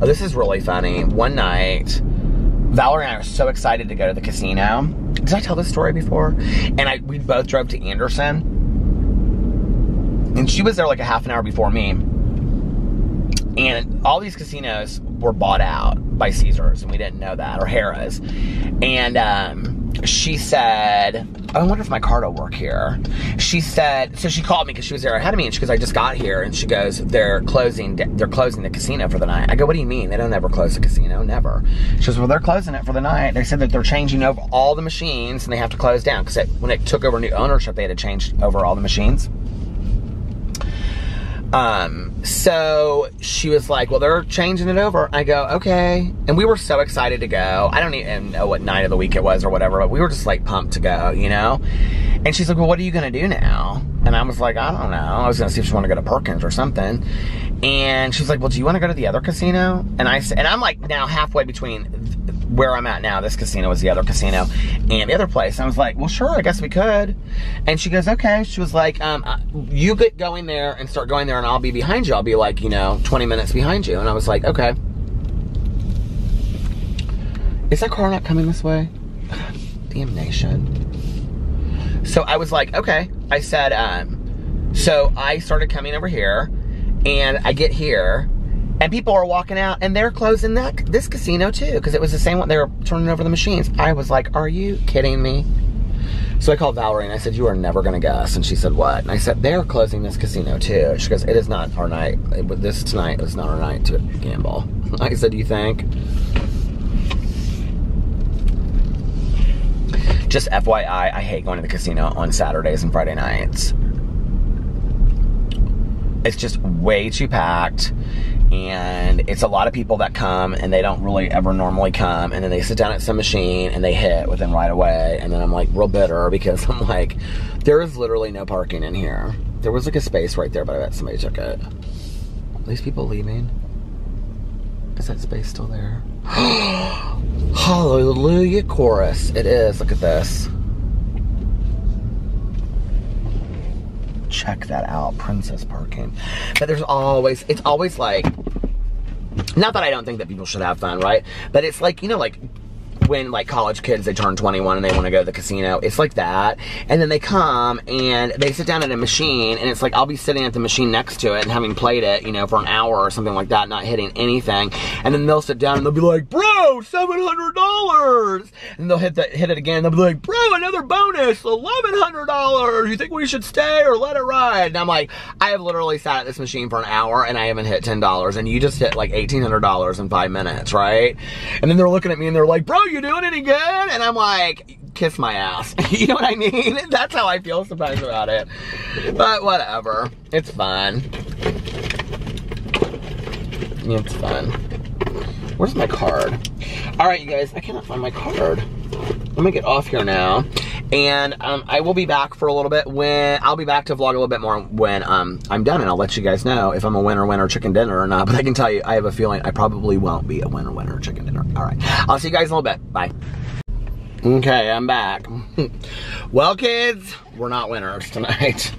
oh, this is really funny. One night, Valerie and I were so excited to go to the casino. Did I tell this story before? And we both drove to Anderson, and she was there like a half an hour before me. And all these casinos were bought out by Caesars, and we didn't know that, or Harrah's. And she said, oh, I wonder if my card will work here. She said, so she called me because she was there ahead of me, and she goes, I just got here, and she goes, they're closing the casino for the night. I go, what do you mean? They don't ever close the casino, never. She goes, well, they're closing it for the night. They said that they're changing over all the machines, and they have to close down, because when it took over new ownership, they had to change over all the machines. So she was like, well, they're changing it over. I go, okay. And we were so excited to go. I don't even know what night of the week it was or whatever, but we were just like pumped to go, you know? And she's like, well, what are you going to do now? And I was like, I don't know. I was going to see if she wanted to go to Perkins or something. And she's like, well, do you want to go to the other casino? And I said, and I'm like now halfway between where I'm at now. This casino is the other casino and the other place. And I was like, well, sure, I guess we could. And she goes, okay. She was like, you get going there and start going there, and I'll be behind you. I'll be like, you know, 20 minutes behind you. And I was like, okay. Is that car not coming this way? Damnation. So I was like, okay. I said, so I started coming over here, and I get here, and people are walking out, and they're closing this casino too, because it was the same one. They were turning over the machines. I was like, are you kidding me? So I called Valerie, and I said, you are never going to guess. And she said, what? And I said, they're closing this casino too. She goes, it is not our night. This tonight is not our night to gamble. I said, do you think? Just FYI, I hate going to the casino on Saturdays and Friday nights. It's just way too packed, and it's a lot of people that come, and they don't really ever normally come, and then they sit down at some machine and they hit within right away, and then I'm like real bitter because I'm like, there is literally no parking in here. There was like a space right there, but I bet somebody took it. Are these people leaving? Is that space still there? Hallelujah chorus. It is. Look at this. Check that out. Princess parking. But there's always, it's always like, not that I don't think that people should have fun, right? But it's like, you know, like when like college kids, they turn 21 and they want to go to the casino. It's like that. And then they come and they sit down at a machine, and it's like, I'll be sitting at the machine next to it and having played it, you know, for an hour or something like that, not hitting anything. And then they'll sit down and they'll be like, bro, $700. And they'll hit it again. They'll be like, bro, another bonus, $1,100. You think we should stay or let it ride? And I'm like, I have literally sat at this machine for an hour and I haven't hit $10, and you just hit like $1,800 in 5 minutes, right? And then they're looking at me and they're like, bro, you doing any good? And I'm like, kiss my ass. You know what I mean? That's how I feel sometimes about it. But whatever. It's fun. It's fun. Where's my card? Alright, you guys, I cannot find my card. Let me get off here now. And I will be back for a little bit when I'll be back to vlog a little bit more when I'm done, and I'll let you guys know if I'm a winner chicken dinner or not. But I can tell you, I have a feeling I probably won't be a winner chicken dinner. All right, I'll see you guys in a little bit. Bye. Okay, I'm back. Well, kids, we're not winners tonight.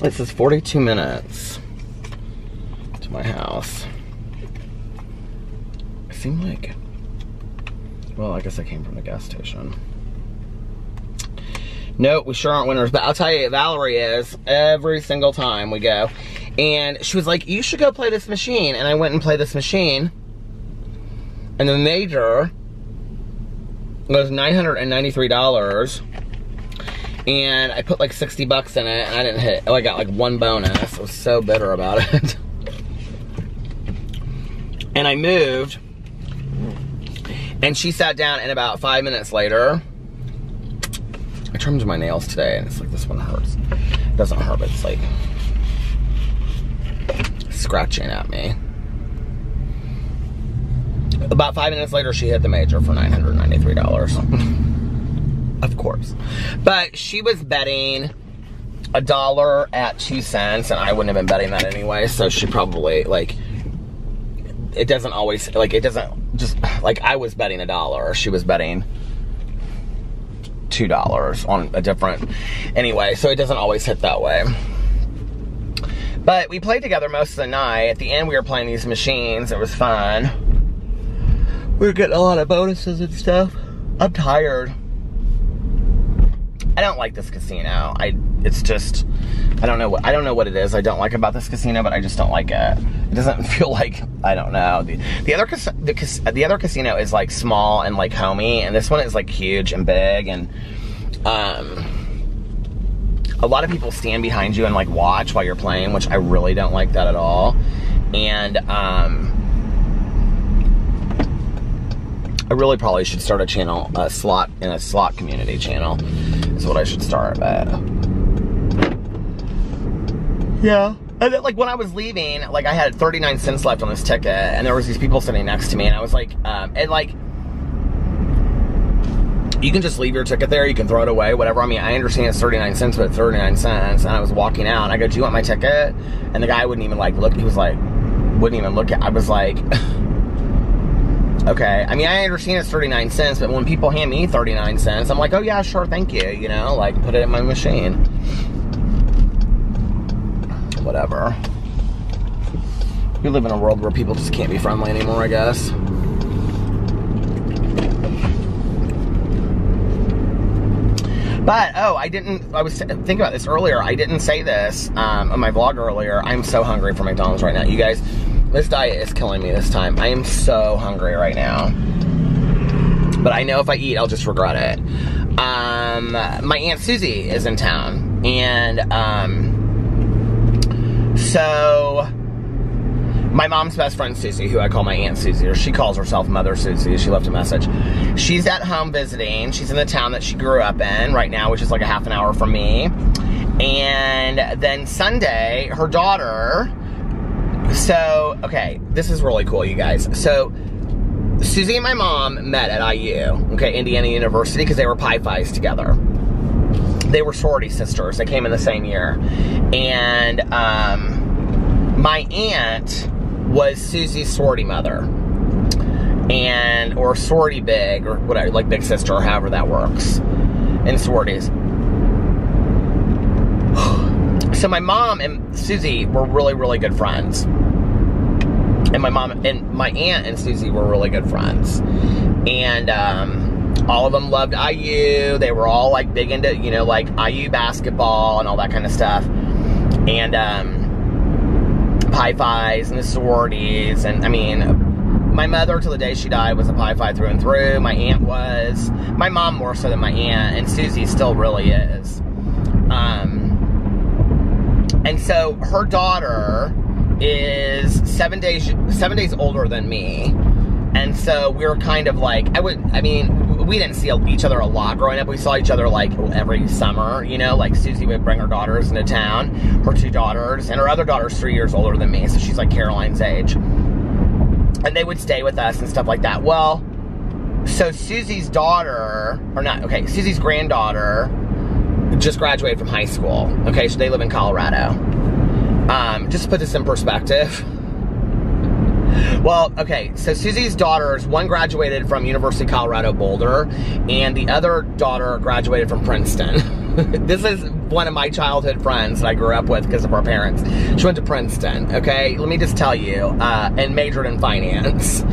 This is 42 minutes to my house. It seemed like, well, I guess I came from the gas station. No, we sure aren't winners, but I'll tell you, Valerie is every single time we go. And she was like, you should go play this machine. And I went and played this machine. And the major was $993. And I put like 60 bucks in it, and I didn't hit. Oh, I got like one bonus. I was so bitter about it. And I moved. And she sat down, and about 5 minutes later, I trimmed my nails today, and it's like, this one hurts. It doesn't hurt, but it's like scratching at me. About 5 minutes later, she hit the major for $993. Of course. But she was betting $1 at 2 cents, and I wouldn't have been betting that anyway, so she probably, like, it doesn't always, like, it doesn't just, like, I was betting $1, she was betting $2 on a different, anyway, so it doesn't always hit that way. But we played together most of the night. At the end, we were playing these machines. It was fun. We were getting a lot of bonuses and stuff. I'm tired. I don't like this casino. It's just, I don't know what it is I don't like about this casino, but I just don't like it. It doesn't feel like, I don't know. The other casino is like small and like homey, and this one is like huge and big, and a lot of people stand behind you and like watch while you're playing, which I really don't like that at all. And I really probably should start a channel, a slot community channel is what I should start, but yeah. And then, like, when I was leaving, like, I had 39 cents left on this ticket, and there was these people sitting next to me, and I was like, and like, you can just leave your ticket there, you can throw it away, whatever. I mean, I understand it's 39 cents, but 39 cents, and I was walking out, and I go, do you want my ticket? And the guy wouldn't even, like, look, he was like, wouldn't even look at, I was like, okay. I mean, I understand it's 39 cents, but when people hand me 39 cents, I'm like, oh yeah, sure, thank you, you know, like, put it in my machine. Whatever. We live in a world where people just can't be friendly anymore, I guess. But, oh, I was thinking about this earlier. I didn't say this on my vlog earlier. I'm so hungry for McDonald's right now. You guys, this diet is killing me this time. I am so hungry right now. But I know if I eat, I'll just regret it. My Aunt Susie is in town. And, so, my mom's best friend, Susie, who I call my Aunt Susie, or she calls herself Mother Susie, she left a message. She's at home visiting. She's in the town that she grew up in right now, which is like a half an hour from me. And then Sunday, her daughter, so, okay, this is really cool, you guys. So, Susie and my mom met at IU, okay, Indiana University, because they were Pi Phis together. They were sorority sisters. They came in the same year. And my aunt was Susie's sorority mother. And, or sorority big, or whatever, like big sister, or however that works in sororities. So my mom and Susie were really, really good friends. And my mom and my aunt and Susie were really good friends. And, all of them loved IU. They were all like big into, you know, like IU basketball and all that kind of stuff. And Pi Phis and the sororities. And I mean, my mother till the day she died was a Pi Phi through and through. My aunt was. My mom more so than my aunt. And Susie still really is. And so her daughter is 7 days older than me. And so we were kind of like, we didn't see each other a lot growing up. We saw each other like every summer, you know, like Susie would bring her daughters into town, her 2 daughters, and her other daughter's 3 years older than me, so she's like Caroline's age. And they would stay with us and stuff like that. Well, So Susie's daughter, or not, okay, Susie's granddaughter just graduated from high school. Okay, so they live in Colorado. Just to put this in perspective. Well, okay, so Susie's daughters, one graduated from University of Colorado Boulder, and the other daughter graduated from Princeton. This is one of my childhood friends that I grew up with because of our parents. She went to Princeton, okay? Let me just tell you, and majored in finance.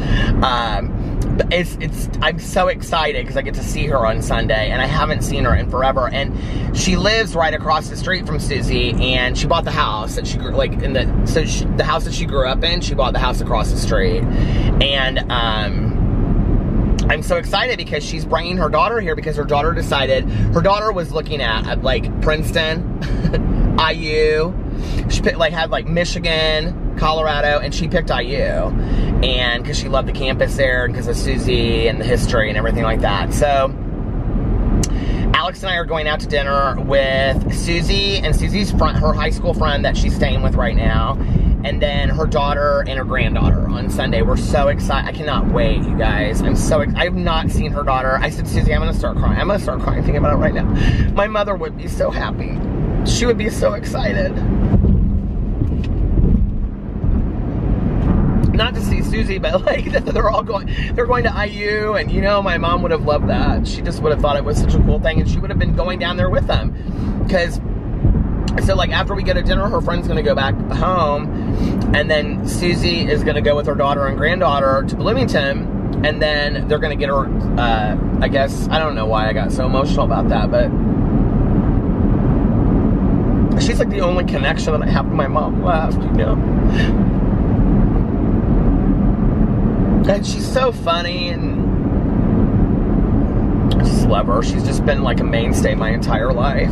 I'm so excited because I get to see her on Sunday, and I haven't seen her in forever. And she lives right across the street from Susie, and she bought the house that she grew, like in the, the house that she grew up in. She bought the house across the street, and I'm so excited because she's bringing her daughter here because her daughter decided, her daughter was looking at like Princeton, IU. She picked, like, had like Michigan, Colorado, and she picked IU. And because she loved the campus there and because of Susie and the history and everything like that. So Alex and I are going out to dinner with Susie and Susie's friend, her high school friend that she's staying with right now, and then her daughter and her granddaughter on Sunday. We're so excited. I cannot wait, you guys. I'm so excited. I have not seen her daughter. I said, Susie, I'm going to start crying. I'm going to start crying thinking about it right now. My mother would be so happy. She would be so excited. Not to see Susie, but like they're going to IU, and you know, my mom would have loved that. She just would have thought it was such a cool thing, and she would have been going down there with them. Because, so like after we go to dinner, her friend's gonna go back home, and then Susie is gonna go with her daughter and granddaughter to Bloomington, and then they're gonna get her, I guess, I don't know why I got so emotional about that, but she's like the only connection that I have to my mom left, you know. And she's so funny, and I just love her. She's just been like a mainstay my entire life.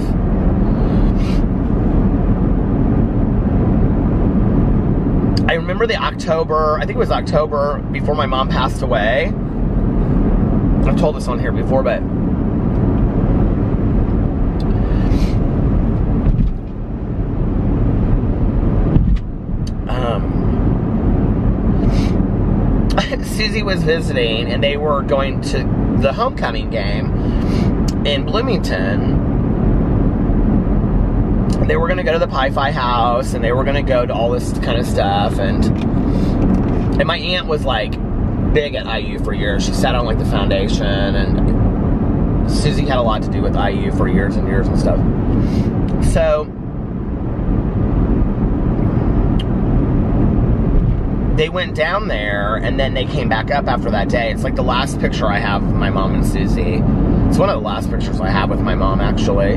I remember the October, I think it was October before my mom passed away. I've told this on here before, but Susie was visiting, and they were going to the homecoming game in Bloomington. They were going to go to the Pi-Fi house, and they were going to go to all this kind of stuff, and my aunt was like big at IU for years. She sat on like the foundation, and Susie had a lot to do with IU for years and years and stuff. So they went down there, and then they came back up after that day. It's like the last picture I have of my mom and Susie. It's one of the last pictures I have with my mom, actually,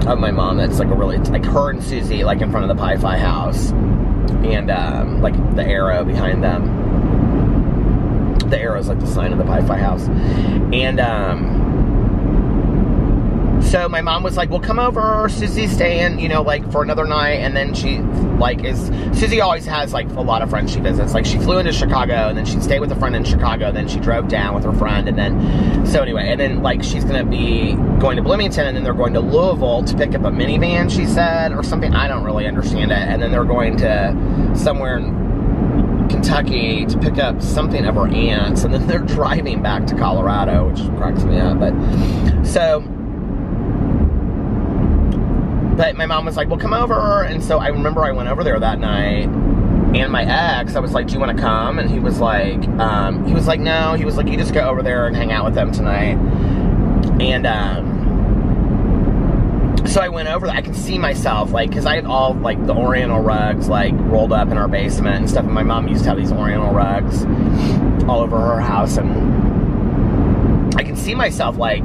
of my mom. That's like a really, like her and Susie, like in front of the Pi-Fi house, and like the arrow behind them. The arrow is like the sign of the Pi-Fi house, and so my mom was like, well, come over, Susie's staying, you know, like for another night. And then she like Susie always has like a lot of friends she visits. Like she flew into Chicago, and then she'd stay with a friend in Chicago, then she drove down with her friend, and then, so anyway, and then like she's gonna be going to Bloomington, and then they're going to Louisville to pick up a minivan, she said, or something. I don't really understand it. And then they're going to somewhere in Kentucky to pick up something of her aunt's, and then they're driving back to Colorado, which cracks me up. But so, but my mom was like, well, come over. And so I remember I went over there that night, and my ex, I was like, do you want to come? And he was like, no. He was like, you just go over there and hang out with them tonight. And so I went over there. I can see myself, like, because I had all, like, the Oriental rugs, like, rolled up in our basement and stuff. And my mom used to have these Oriental rugs all over her house. And I can see myself, like,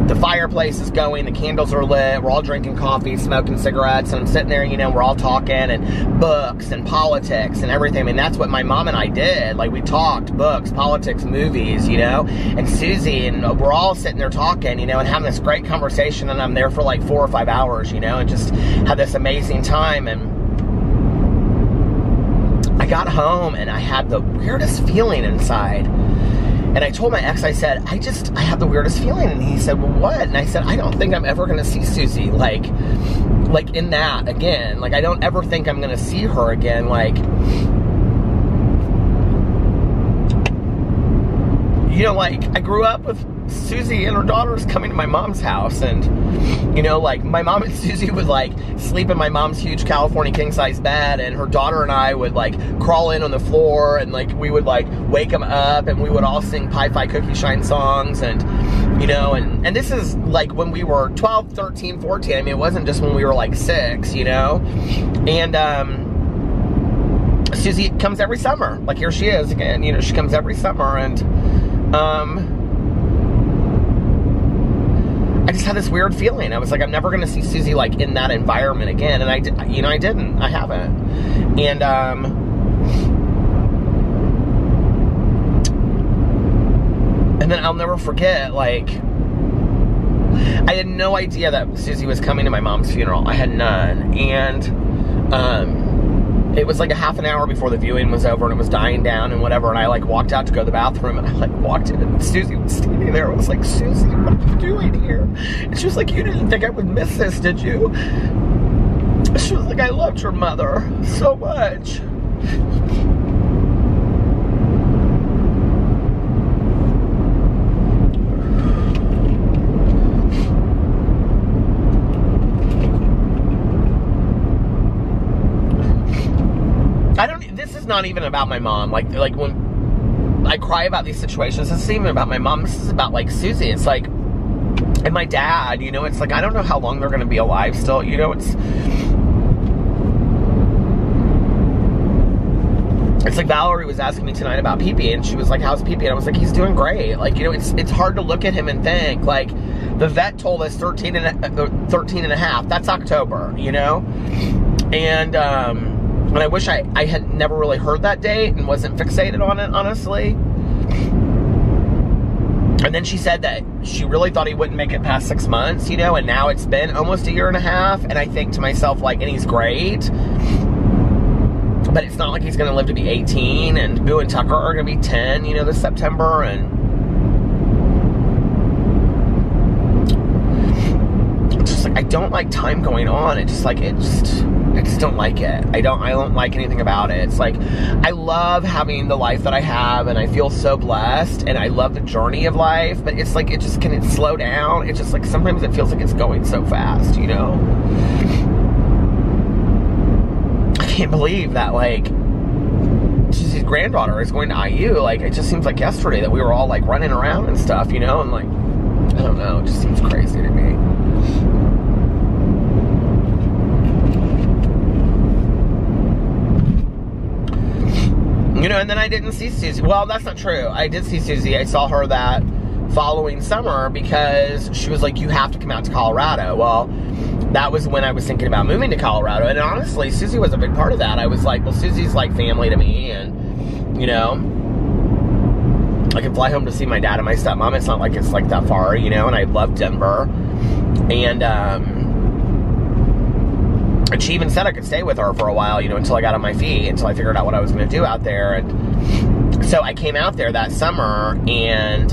the fireplace is going, the candles are lit, we're all drinking coffee, smoking cigarettes, and I'm sitting there, you know, we're all talking, and books, and politics, and everything. I mean, that's what my mom and I did. Like, we talked books, politics, movies, you know, and Susie, and we're all sitting there talking, you know, and having this great conversation, and I'm there for like 4 or 5 hours, you know, and just had this amazing time. And I got home, and I had the weirdest feeling inside. And I told my ex, I said, I have the weirdest feeling. And he said, well, what? And I said, I don't think I'm ever going to see Susie, like in that again. Like, I don't ever think I'm going to see her again. Like, you know, like, I grew up with Susie and her daughters coming to my mom's house, and, you know, like, my mom and Susie would, like, sleep in my mom's huge California king-size bed, and her daughter and I would, like, crawl in on the floor, and, like, we would, like, wake them up, and we would all sing Pie Pie Cookie Shine songs, and, you know, and this is, like, when we were 12, 13, 14, I mean, it wasn't just when we were, like, 6, you know, and, Susie comes every summer, like, here she is again, you know, she comes every summer, and, I just had this weird feeling. I was like, I'm never going to see Susie, like, in that environment again. And I didn't. I haven't. And, and then I'll never forget, like, I had no idea that Susie was coming to my mom's funeral. I had none. And, it was like a half an hour before the viewing was over, and it was dying down and whatever, and I, like, walked out to go to the bathroom, and I, like, walked in, and Susie was standing there. I was like, Susie, what are you doing here? And she was like, you didn't think I would miss this, did you? She was like, I loved your mother so much. This is not even about my mom. Like when I cry about these situations, this isn't even about my mom. This is about, like, Susie. It's like, and my dad, you know, it's like, I don't know how long they're going to be alive still, you know, it's like Valerie was asking me tonight about Pee-Pee, and she was like, how's Pee-Pee? And I was like, he's doing great. Like, you know, it's hard to look at him and think, like, the vet told us 13 and a half. That's October, you know? And I wish I had never really heard that date and wasn't fixated on it, honestly. And then she said that she really thought he wouldn't make it past 6 months, you know, and now it's been almost a year and a half, and I think to myself, like, and he's great, but it's not like he's going to live to be 18, and Boo and Tucker are going to be 10, you know, this September, and it's just like, I don't like time going on. It just, like, I just don't like it. I don't like anything about it. It's like, I love having the life that I have, and I feel so blessed, and I love the journey of life, but it's like, can it slow down? It's just like, sometimes it feels like it's going so fast, you know? I can't believe that, like, Susie's granddaughter is going to IU. Like, it just seems like yesterday that we were all, like, running around and stuff, you know? And, like, I don't know, it just seems crazy to me. You know, and then I didn't see Susie. Well, that's not true. I did see Susie. I saw her that following summer because she was like, you have to come out to Colorado. Well, that was when I was thinking about moving to Colorado. And honestly, Susie was a big part of that. I was like, well, Susie's like family to me. And, you know, I can fly home to see my dad and my stepmom. It's not like it's like that far, you know, and I love Denver. And she even said I could stay with her for a while, you know, until I got on my feet, until I figured out what I was going to do out there. And so I came out there that summer, and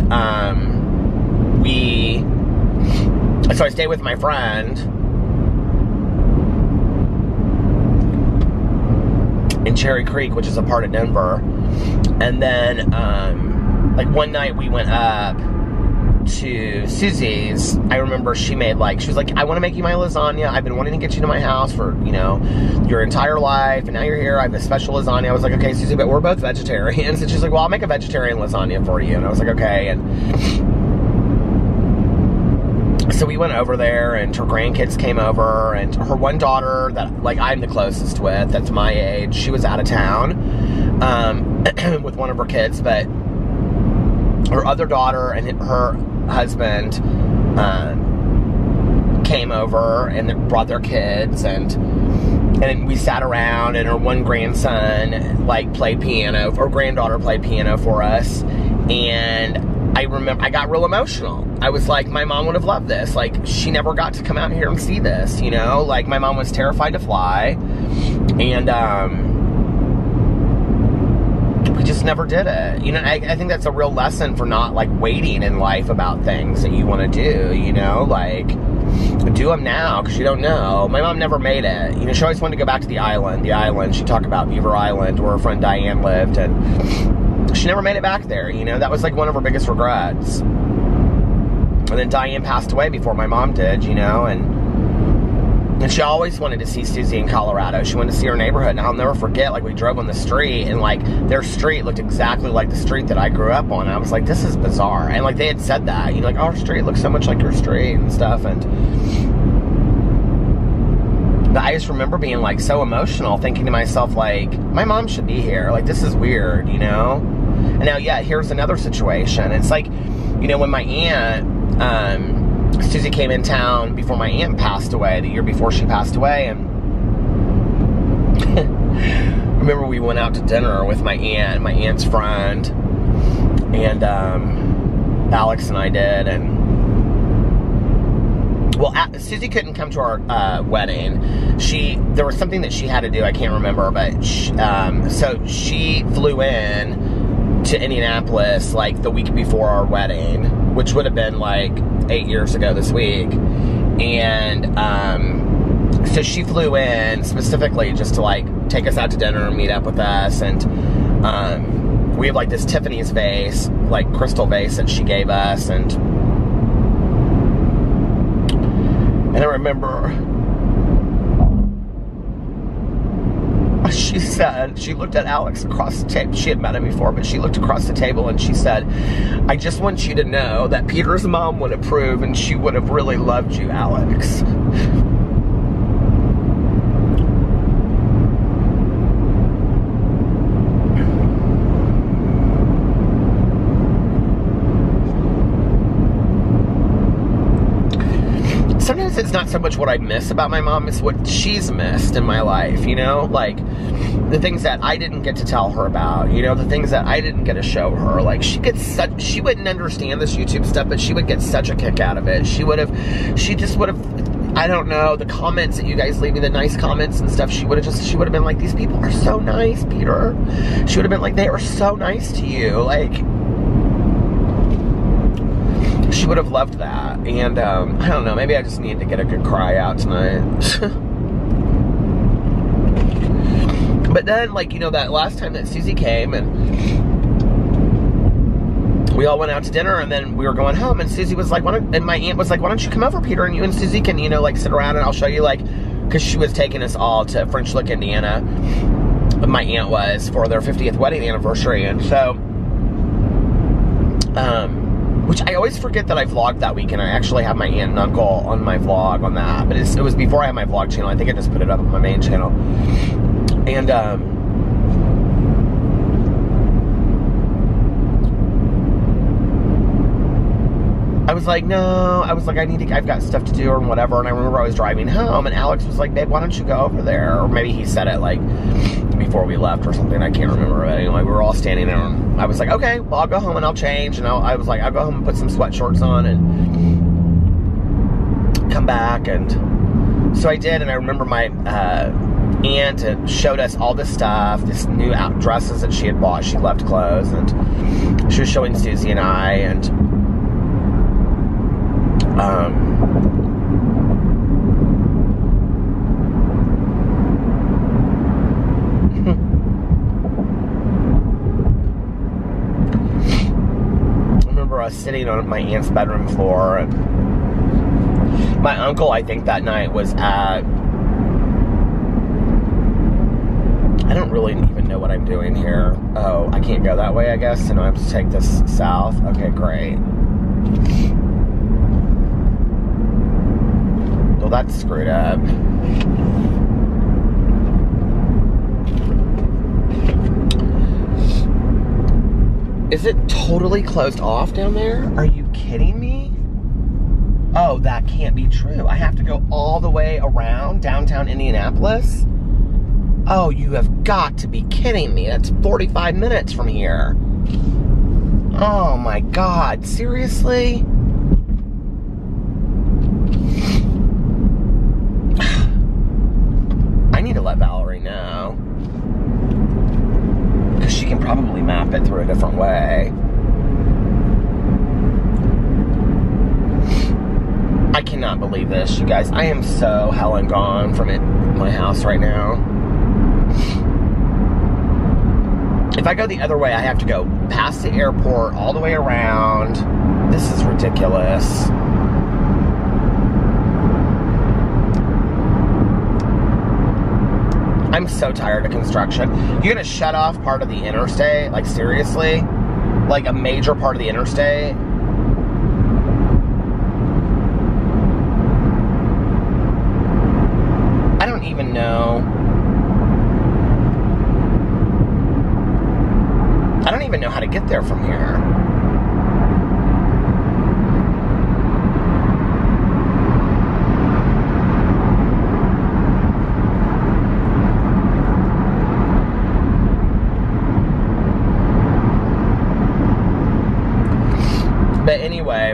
so I stayed with my friend in Cherry Creek, which is a part of Denver. And then, like, one night we went up to Susie's. I remember she made, like, she was like, I want to make you my lasagna. I've been wanting to get you to my house for, you know, your entire life, and now you're here. I have a special lasagna. I was like, okay, Susie, but we're both vegetarians. And she's like, well, I'll make a vegetarian lasagna for you. And I was like, okay. And so we went over there, and her grandkids came over, and her one daughter that, like, I'm the closest with, that's my age, she was out of town with one of her kids, but her other daughter and her husband came over and brought their kids, and we sat around, and her one grandson, like, played piano, or granddaughter played piano for us, and I remember I got real emotional. I was like, my mom would have loved this. Like, she never got to come out here and see this, you know? Like, my mom was terrified to fly, and we just never did it. You know, I think that's a real lesson for not, like, waiting in life about things that you want to do, you know? Like, do them now, because you don't know. My mom never made it. You know, she always wanted to go back to the island. She talked about Beaver Island, where her friend Diane lived, and she never made it back there, you know? That was like one of her biggest regrets. And then Diane passed away before my mom did, you know? And she always wanted to see Susie in Colorado. She wanted to see her neighborhood. And I'll never forget, like, we drove on the street, and, like, their street looked exactly like the street that I grew up on. And I was like, this is bizarre. And, like, they had said that. You know, like, our street looks so much like your street and stuff. But I just remember being, like, so emotional, thinking to myself, like, my mom should be here. Like, this is weird, you know? And now, yeah, here's another situation. It's like, you know, when my aunt, Susie came in town before my aunt passed away, the year before she passed away, and remember we went out to dinner with my aunt's friend, and Alex and I did, and well, Susie couldn't come to our wedding. There was something that she had to do, I can't remember, but so she flew in to Indianapolis like the week before our wedding, which would have been like 8 years ago this week. And so she flew in specifically just to like take us out to dinner and meet up with us. And we have like this Tiffany's vase, like crystal vase that she gave us. And I remember she said, she looked at Alex across the table. She had met him before, but she looked across the table and she said, I just want you to know that Peter's mom would approve and she would have really loved you, Alex. Sometimes it's not so much what I miss about my mom, it's what she's missed in my life, you know? Like, the things that I didn't get to tell her about, you know? The things that I didn't get to show her. Like, she wouldn't understand this YouTube stuff, but she would get such a kick out of it. She just would have, I don't know, the comments that you guys leave me, the nice comments and stuff, she would have been like, these people are so nice, Peter. She would have been like, they are so nice to you. Like, she would have loved that. And I don't know, maybe I just need to get a good cry out tonight. But then, like, you know, that last time that Susie came, and we all went out to dinner, and then we were going home, and Susie was like, and my aunt was like, why don't you come over, Peter, and you and Susie can, you know, like, sit around and I'll show you, like, because she was taking us all to French Lick, Indiana, my aunt was, for their 50th wedding anniversary. And so which I always forget that I vlogged that weekend. I actually have my aunt and uncle on my vlog on that, but it was before I had my vlog channel. I think I just put it up on my main channel. And I was like, no, I was like, I've got stuff to do or whatever. And I remember I was driving home, and Alex was like, babe, why don't you go over there? Or maybe he said it like before we left or something. I can't remember. But anyway, we were all standing there, and I was like, okay, well, I'll go home and I'll change. And I was like, I'll go home and put some sweatshorts on and come back. And so I did. And I remember my aunt showed us all this stuff, this new dresses that she had bought. She left clothes, and she was showing Susie and I, and I remember us sitting on my aunt's bedroom floor, and my uncle, I think that night was at, I don't really even know what I'm doing here. Oh, I can't go that way, I guess, and I have to take this south. Okay, great. Well, that's screwed up. Is it totally closed off down there? Are you kidding me? Oh, that can't be true. I have to go all the way around downtown Indianapolis? Oh, you have got to be kidding me. That's 45 minutes from here. Oh my God, seriously? I need to let Valerie know, because she can probably map it through a different way. I cannot believe this, you guys. I am so hell and gone from my house right now. If I go the other way, I have to go past the airport, all the way around. This is ridiculous. I'm so tired of construction. You're gonna shut off part of the interstate? Like, seriously? Like, a major part of the interstate? I don't even know. I don't even know how to get there from here. But anyway,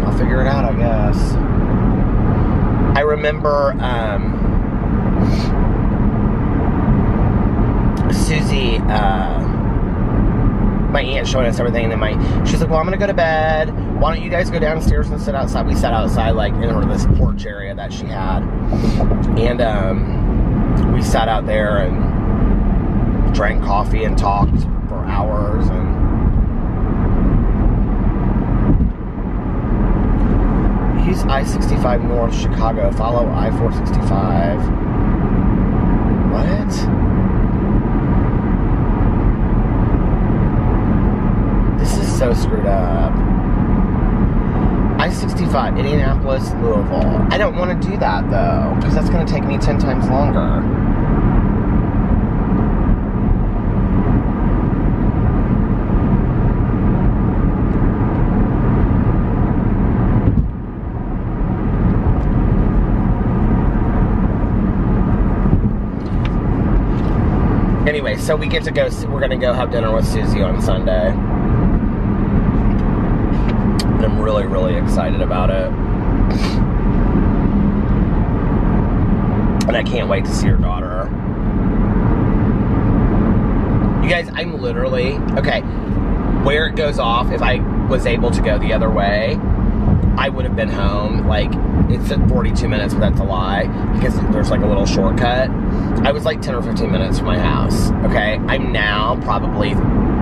I'll figure it out, I guess. I remember, Susie, my aunt showing us everything, and then she's like, well, I'm gonna go to bed. Why don't you guys go downstairs and sit outside? We sat outside, like, in this porch area that she had. And, we sat out there and drank coffee and talked for hours, and use I-65 North, Chicago. Follow I-465. What? This is so screwed up. I-65, Indianapolis, Louisville. I don't want to do that, though, because that's going to take me 10 times longer. Anyway, so we get to go, we're going to go have dinner with Susie on Sunday. And I'm really, really excited about it. And I can't wait to see her daughter. You guys, I'm literally, okay, where it goes off, if I was able to go the other way, I would have been home, like, it's at 42 minutes, but that's a lie, because there's like a little shortcut. I was like 10 or 15 minutes from my house, okay? I'm now probably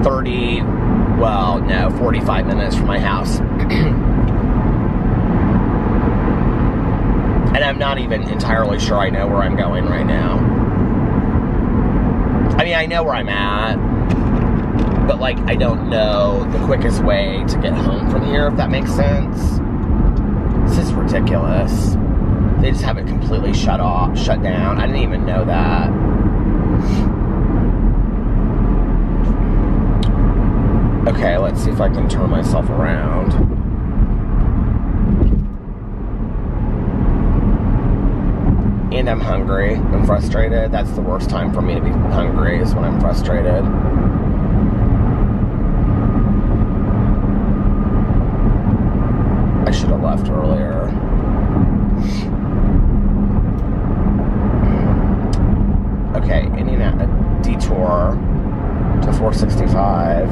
45 minutes from my house. And I'm not even entirely sure I know where I'm going right now. I mean, I know where I'm at, but like, I don't know the quickest way to get home from here, if that makes sense. This is ridiculous. They just have it completely shut down. I didn't even know that. Okay, let's see if I can turn myself around. And I'm hungry. I'm frustrated. That's the worst time for me to be hungry, is when I'm frustrated. I should have left earlier. Okay, Indiana, detour to 465.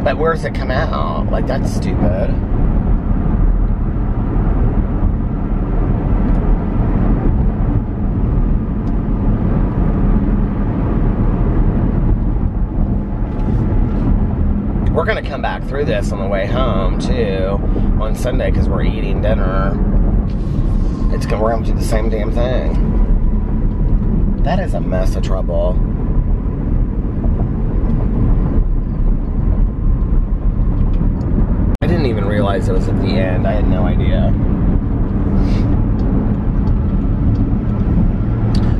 But where does it come out? Like, that's stupid. We're going to come back through this on the way home, too, on Sunday, because we're eating dinner. We're going to do the same damn thing. That is a mess of trouble. I didn't even realize it was at the end. I had no idea.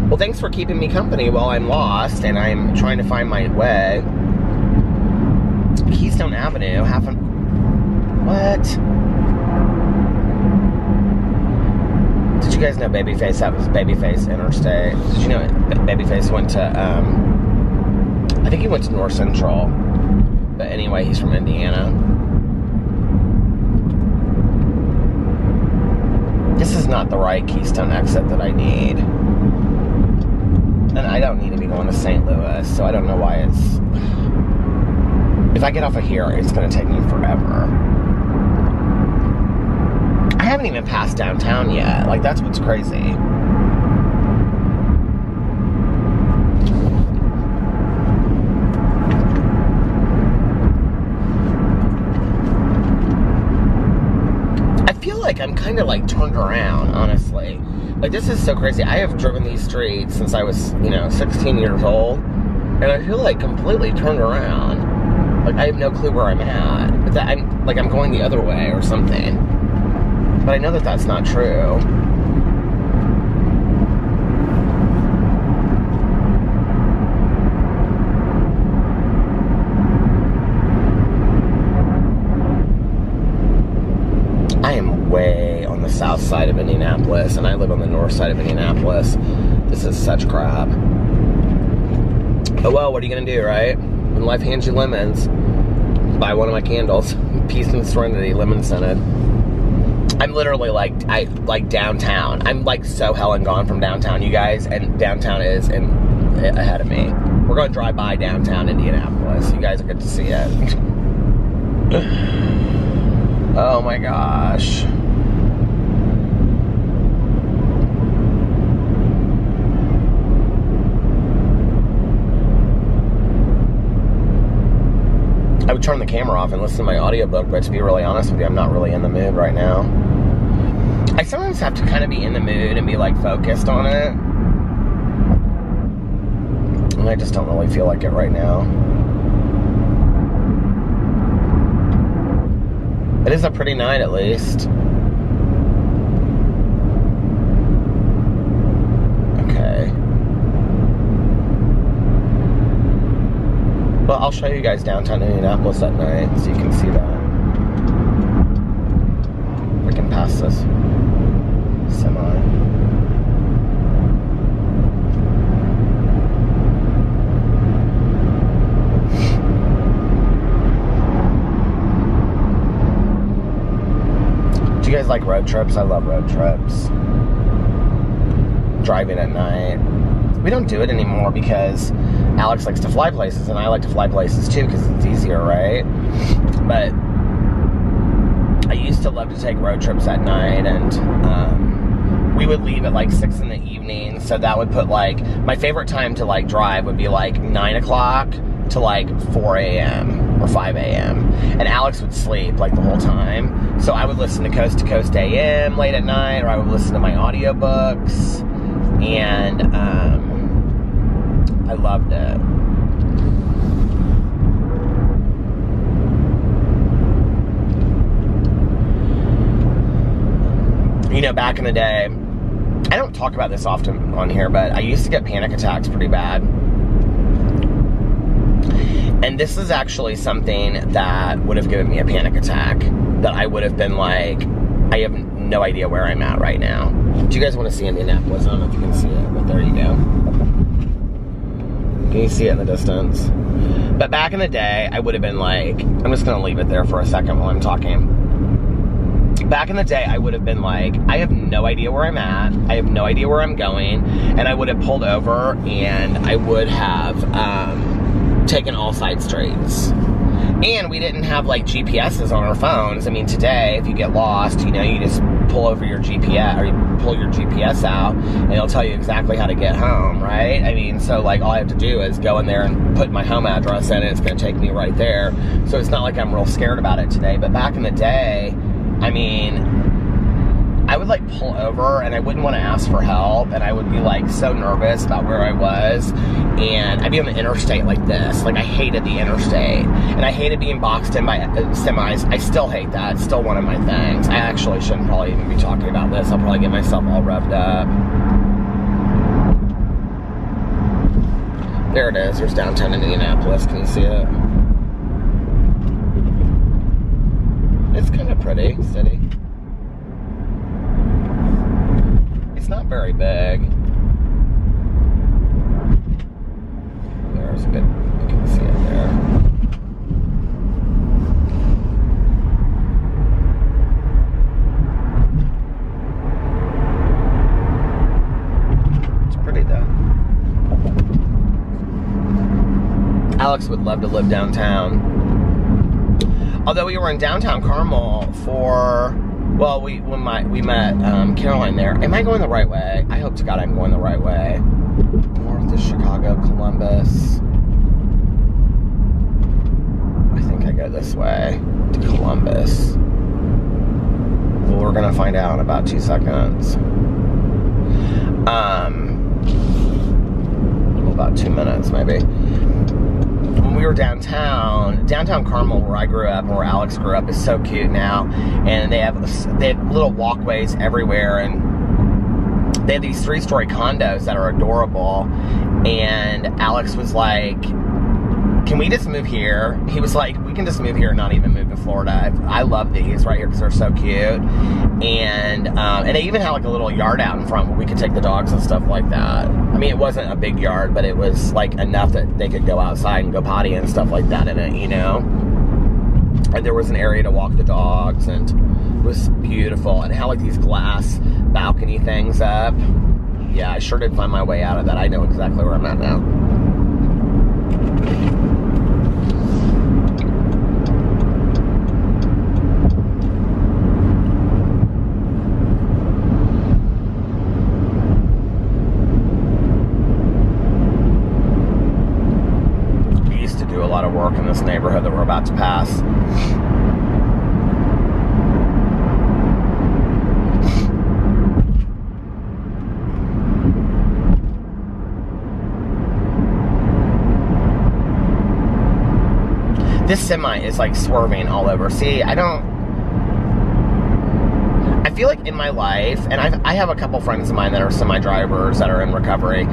Well, thanks for keeping me company while I'm lost and I'm trying to find my way. Keystone Avenue, what? Did you guys know Babyface, that was Babyface Interstate? Did you know Babyface went to, I think he went to North Central. But anyway, he's from Indiana. This is not the right Keystone exit that I need. And I don't need to be going to St. Louis, so I don't know why it's... If I get off of here, it's going to take me forever. I haven't even passed downtown yet. Like, that's what's crazy. like I'm kind of like turned around, honestly. Like, this is so crazy. I have driven these streets since I was, you know, 16 years old, and I feel like completely turned around. Like, I have no clue where I'm at. But that I'm going the other way or something. But I know that that's not true. I am way on the south side of Indianapolis, and I live on the north side of Indianapolis. This is such crap. Oh well, what are you gonna do, right? When life hands you lemons, buy one of my candles. Peace and Serenity, lemon scented. I'm literally like downtown. I'm like so hell and gone from downtown, you guys, and downtown is ahead of me. We're gonna drive by downtown Indianapolis. You guys will get to see it. Oh my gosh. I would turn the camera off and listen to my audiobook, but to be really honest with you, I'm not really in the mood right now. I sometimes have to kind of be in the mood and be like focused on it. And I just don't really feel like it right now. It is a pretty night, at least. Okay. Well, I'll show you guys downtown Indianapolis at night so you can see that. We can pass this semi. Do you guys like road trips? I love road trips. Driving at night. We don't do it anymore because Alex likes to fly places and I like to fly places too because it's easier, right? But I used to love to take road trips at night, and we would leave at like 6 in the evening, so that would put like, my favorite time to like drive would be like 9 o'clock to like 4 a.m. or 5 a.m. and Alex would sleep like the whole time, so I would listen to Coast AM late at night, or I would listen to my audiobooks, and I loved it. You know, back in the day, I don't talk about this often on here, but I used to get panic attacks pretty bad. And this is actually something that would have given me a panic attack, that I would have been like, I have no idea where I'm at right now. Do you guys want to see Indianapolis? I don't know if you can see it, but there you go. Can you see it in the distance? But back in the day, I would have been like, I'm just going to leave it there for a second while I'm talking. Back in the day, I would have been like, I have no idea where I'm at, I have no idea where I'm going, and I would have pulled over and I would have taken all side streets. And we didn't have like GPSs on our phones. I mean, today, if you get lost, you know, you just pull over your GPS, or you pull your GPS out, and it'll tell you exactly how to get home, right? I mean, so like all I have to do is go in there and put my home address in, and it's gonna take me right there. So it's not like I'm real scared about it today. But back in the day, I mean, I would like pull over and I wouldn't want to ask for help, and I would be like so nervous about where I was, and I'd be on the interstate like this. Like, I hated the interstate, and I hated being boxed in by semis. I still hate that. It's still one of my things. I actually shouldn't probably even be talking about this. I'll probably get myself all revved up. There it is. There's downtown Indianapolis. Can you see it? It's kind of pretty city. It's not very big. There's a bit, you can see it there. It's pretty though. Alex would love to live downtown. Although we were in downtown Carmel for, well, we met Caroline there. Am I going the right way? I hope to God I'm going the right way. North is Chicago, Columbus. I think I go this way to Columbus. we're gonna find out in about 2 seconds. About 2 minutes, maybe. When we were downtown Carmel, where I grew up and where Alex grew up, is so cute now, and they have little walkways everywhere, and they have these 3-story condos that are adorable. And Alex was like, can we just move here? He was like, we can just move here and not even move to Florida. I love these right here because they're so cute. And they even had like a little yard out in front where we could take the dogs and stuff like that. I mean, it wasn't a big yard, but it was like enough that they could go outside and go potty and stuff like that in it, you know? And there was an area to walk the dogs, and it was beautiful. And it had like these glass balcony things up. Yeah, I sure did find my way out of that. I know exactly where I'm at now. Work in this neighborhood that we're about to pass. This semi is like swerving all over. See, I feel like in my life, and I have a couple friends of mine that are semi drivers that are in recovery.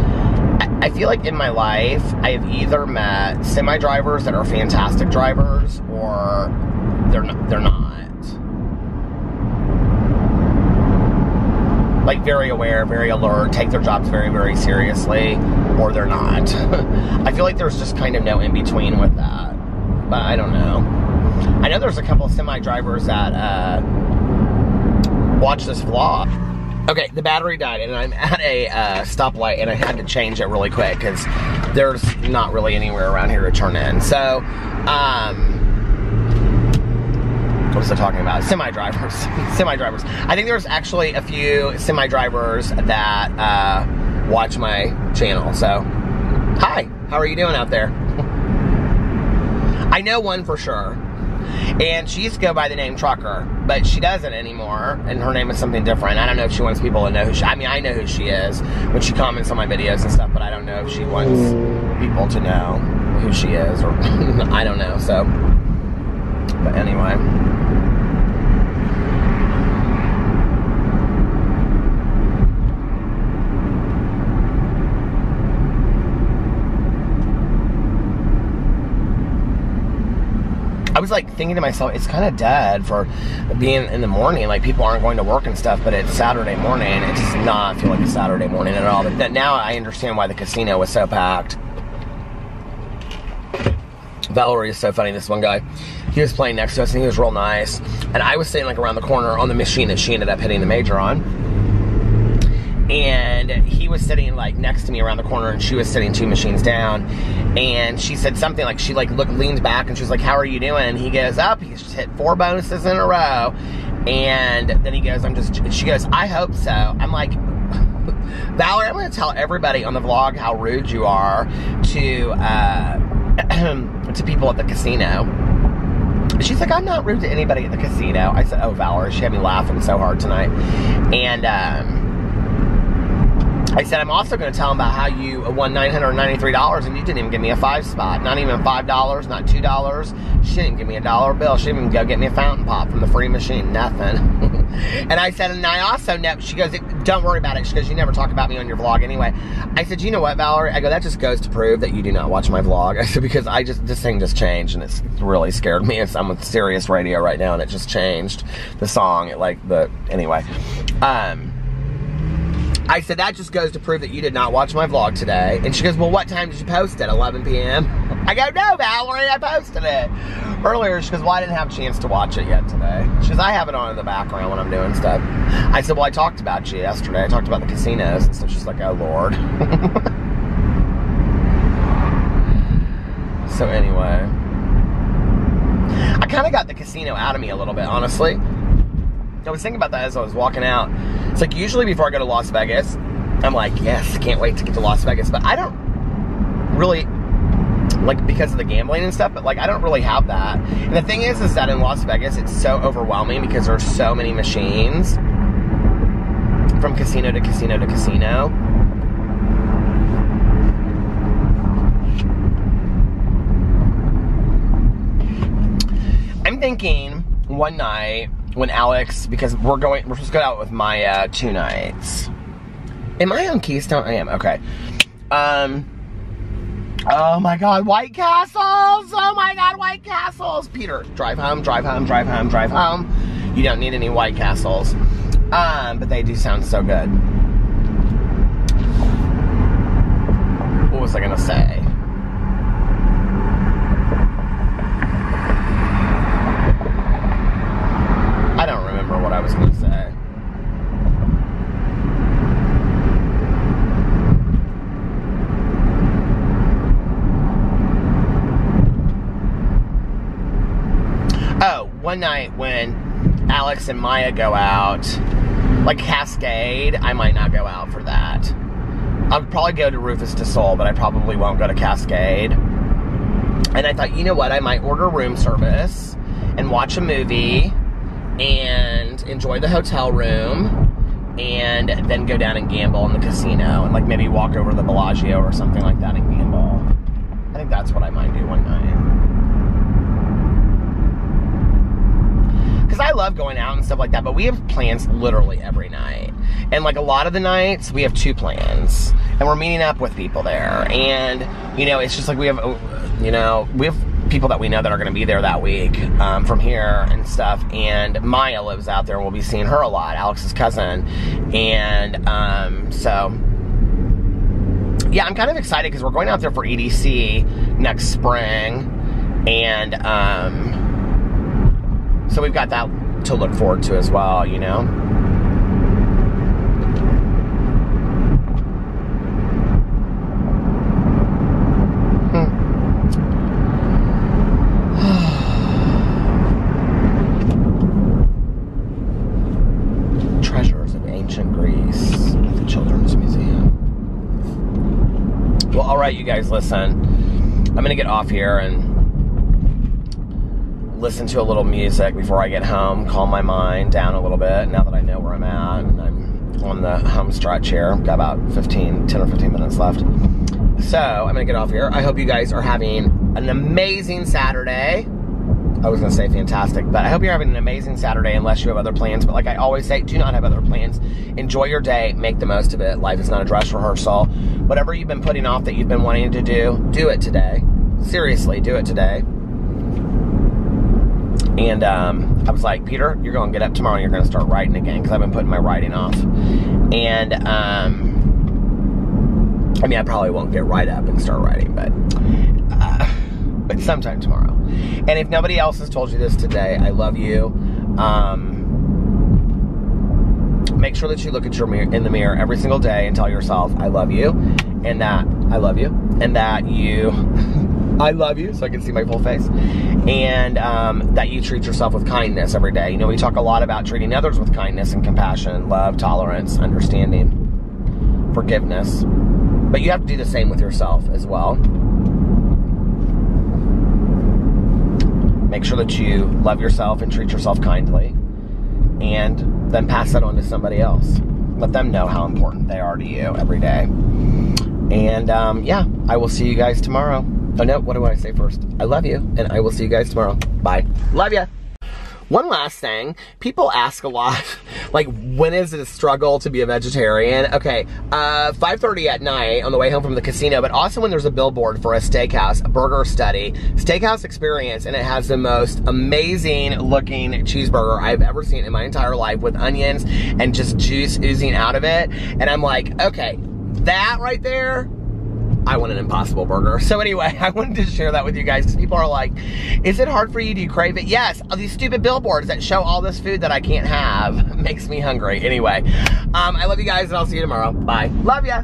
I feel like in my life, I've either met semi-drivers that are fantastic drivers, or they're not. Like, very aware, very alert, take their jobs very, very seriously, or they're not. I feel like there's just kind of no in-between with that. But I don't know. I know there's a couple of semi-drivers that watch this vlog. Okay, the battery died, and I'm at a stoplight, and I had to change it really quick because there's not really anywhere around here to turn in. So, what was I talking about? Semi-drivers. Semi-drivers. I think there's actually a few semi-drivers that watch my channel. So, hi, how are you doing out there? I know one for sure. And she used to go by the name Trucker, but she doesn't anymore, and her name is something different. I don't know if she wants people to know who she, I mean, I know who she is when she comments on my videos and stuff, but I don't know if she wants people to know who she is, or I don't know, so, but anyway. I was like thinking to myself, it's kind of dead for being in the morning. Like, people aren't going to work and stuff, but it's Saturday morning. It does not feel like a Saturday morning at all. But now I understand why the casino was so packed. Valerie is so funny, this one guy. He was playing next to us and he was real nice. And I was sitting like around the corner on the machine that she ended up hitting the major on. And he was sitting like next to me around the corner, and she was sitting 2 machines down. And she said something like, she like leaned back and she was like, how are you doing? And he goes, up, he's just hit 4 bonuses in a row. And then he goes, she goes, I hope so. I'm like, Valerie, I'm going to tell everybody on the vlog how rude you are to people at the casino. She's like, I'm not rude to anybody at the casino. I said, oh, Valerie, she had me laughing so hard tonight. And, I said, I'm also going to tell him about how you won $993 and you didn't even give me a 5 spot. Not even $5, not $2. She didn't give me a $1 bill. She didn't even go get me a fountain pop from the free machine. Nothing. And I said, and I also know, she goes, don't worry about it. She goes, you never talk about me on your vlog anyway. I said, you know what, Valerie? I go, that just goes to prove that you do not watch my vlog. I said, because this thing just changed and it's really scared me. I'm with Sirius Radio right now and it just changed the song. Anyway. I said, that just goes to prove that you did not watch my vlog today. And she goes, well, what time did you post it? 11 p.m.? I go, no, Valerie, I posted it earlier. She goes, well, I didn't have a chance to watch it yet today. She goes, I have it on in the background when I'm doing stuff. I said, well, I talked about you yesterday. I talked about the casinos. And so she's like, oh, Lord. So anyway. I kind of got the casino out of me a little bit, honestly. I was thinking about that as I was walking out. It's like, usually before I go to Las Vegas, I'm like, yes, can't wait to get to Las Vegas. But I don't really like because of the gambling and stuff, but like I don't really have that. And the thing is that in Las Vegas, it's so overwhelming because there's so many machines from casino to casino to casino. I'm thinking one night when Alex, because we're supposed to go out with my 2 nights. Am I on Keystone? I am, okay. Oh my God, White Castles! Oh my God, White Castles! Peter, drive home, drive home, drive home, drive home. You don't need any White Castles. But they do sound so good. What was I gonna say? I don't remember what I was gonna say. Oh, one night when Alex and Maya go out, like Cascade, I might not go out for that. I'll probably go to Rufus de Sol, but I probably won't go to Cascade. And I thought, you know what, I might order room service and watch a movie and enjoy the hotel room and then go down and gamble in the casino and like maybe walk over to the Bellagio or something like that and gamble. I think that's what I might do one night. Because I love going out and stuff like that, but we have plans literally every night. And like a lot of the nights, we have 2 plans. And we're meeting up with people there. And, you know, it's just like we have, you know, we have people that we know that are going to be there that week from here and stuff. And Maya lives out there and we'll be seeing her a lot, Alex's cousin. And so, yeah, I'm kind of excited because we're going out there for EDC next spring. And so we've got that to look forward to as well, you know? Treasures of ancient Greece at the Children's Museum. Well, all right, you guys, listen. I'm going to get off here and listen to a little music before I get home, calm my mind down a little bit now that I know where I'm at and I'm on the home stretch here. Got about 10 or 15 minutes left. So I'm gonna get off here. I hope you guys are having an amazing Saturday. I was gonna say fantastic, but I hope you're having an amazing Saturday unless you have other plans. But like I always say, do not have other plans. Enjoy your day, make the most of it. Life is not a dress rehearsal. Whatever you've been putting off that you've been wanting to do it today. Seriously, do it today. And I was like, Peter, you're going to get up tomorrow and you're going to start writing again because I've been putting my writing off. And, I mean, I probably won't get right up and start writing, but sometime tomorrow. And if nobody else has told you this today, I love you. Make sure that you look at your in the mirror every single day and tell yourself, I love you, and that I love you, and that you... I love you, so I can see my full face. And that you treat yourself with kindness every day. You know, we talk a lot about treating others with kindness and compassion, love, tolerance, understanding, forgiveness. But you have to do the same with yourself as well. Make sure that you love yourself and treat yourself kindly. And then pass that on to somebody else. Let them know how important they are to you every day. And yeah, I will see you guys tomorrow. Oh no, what do I say first? I love you, and I will see you guys tomorrow. Bye. Love ya. One last thing, people ask a lot, like, when is it a struggle to be a vegetarian? Okay, 5:30 at night on the way home from the casino, but also when there's a billboard for a steakhouse, a burger study, steakhouse experience, and it has the most amazing looking cheeseburger I've ever seen in my entire life with onions and just juice oozing out of it. And I'm like, okay, that right there, I want an Impossible Burger. So anyway, I wanted to share that with you guys because people are like, is it hard for you? Do you crave it? Yes. These stupid billboards that show all this food that I can't have makes me hungry. Anyway, I love you guys and I'll see you tomorrow. Bye. Love ya.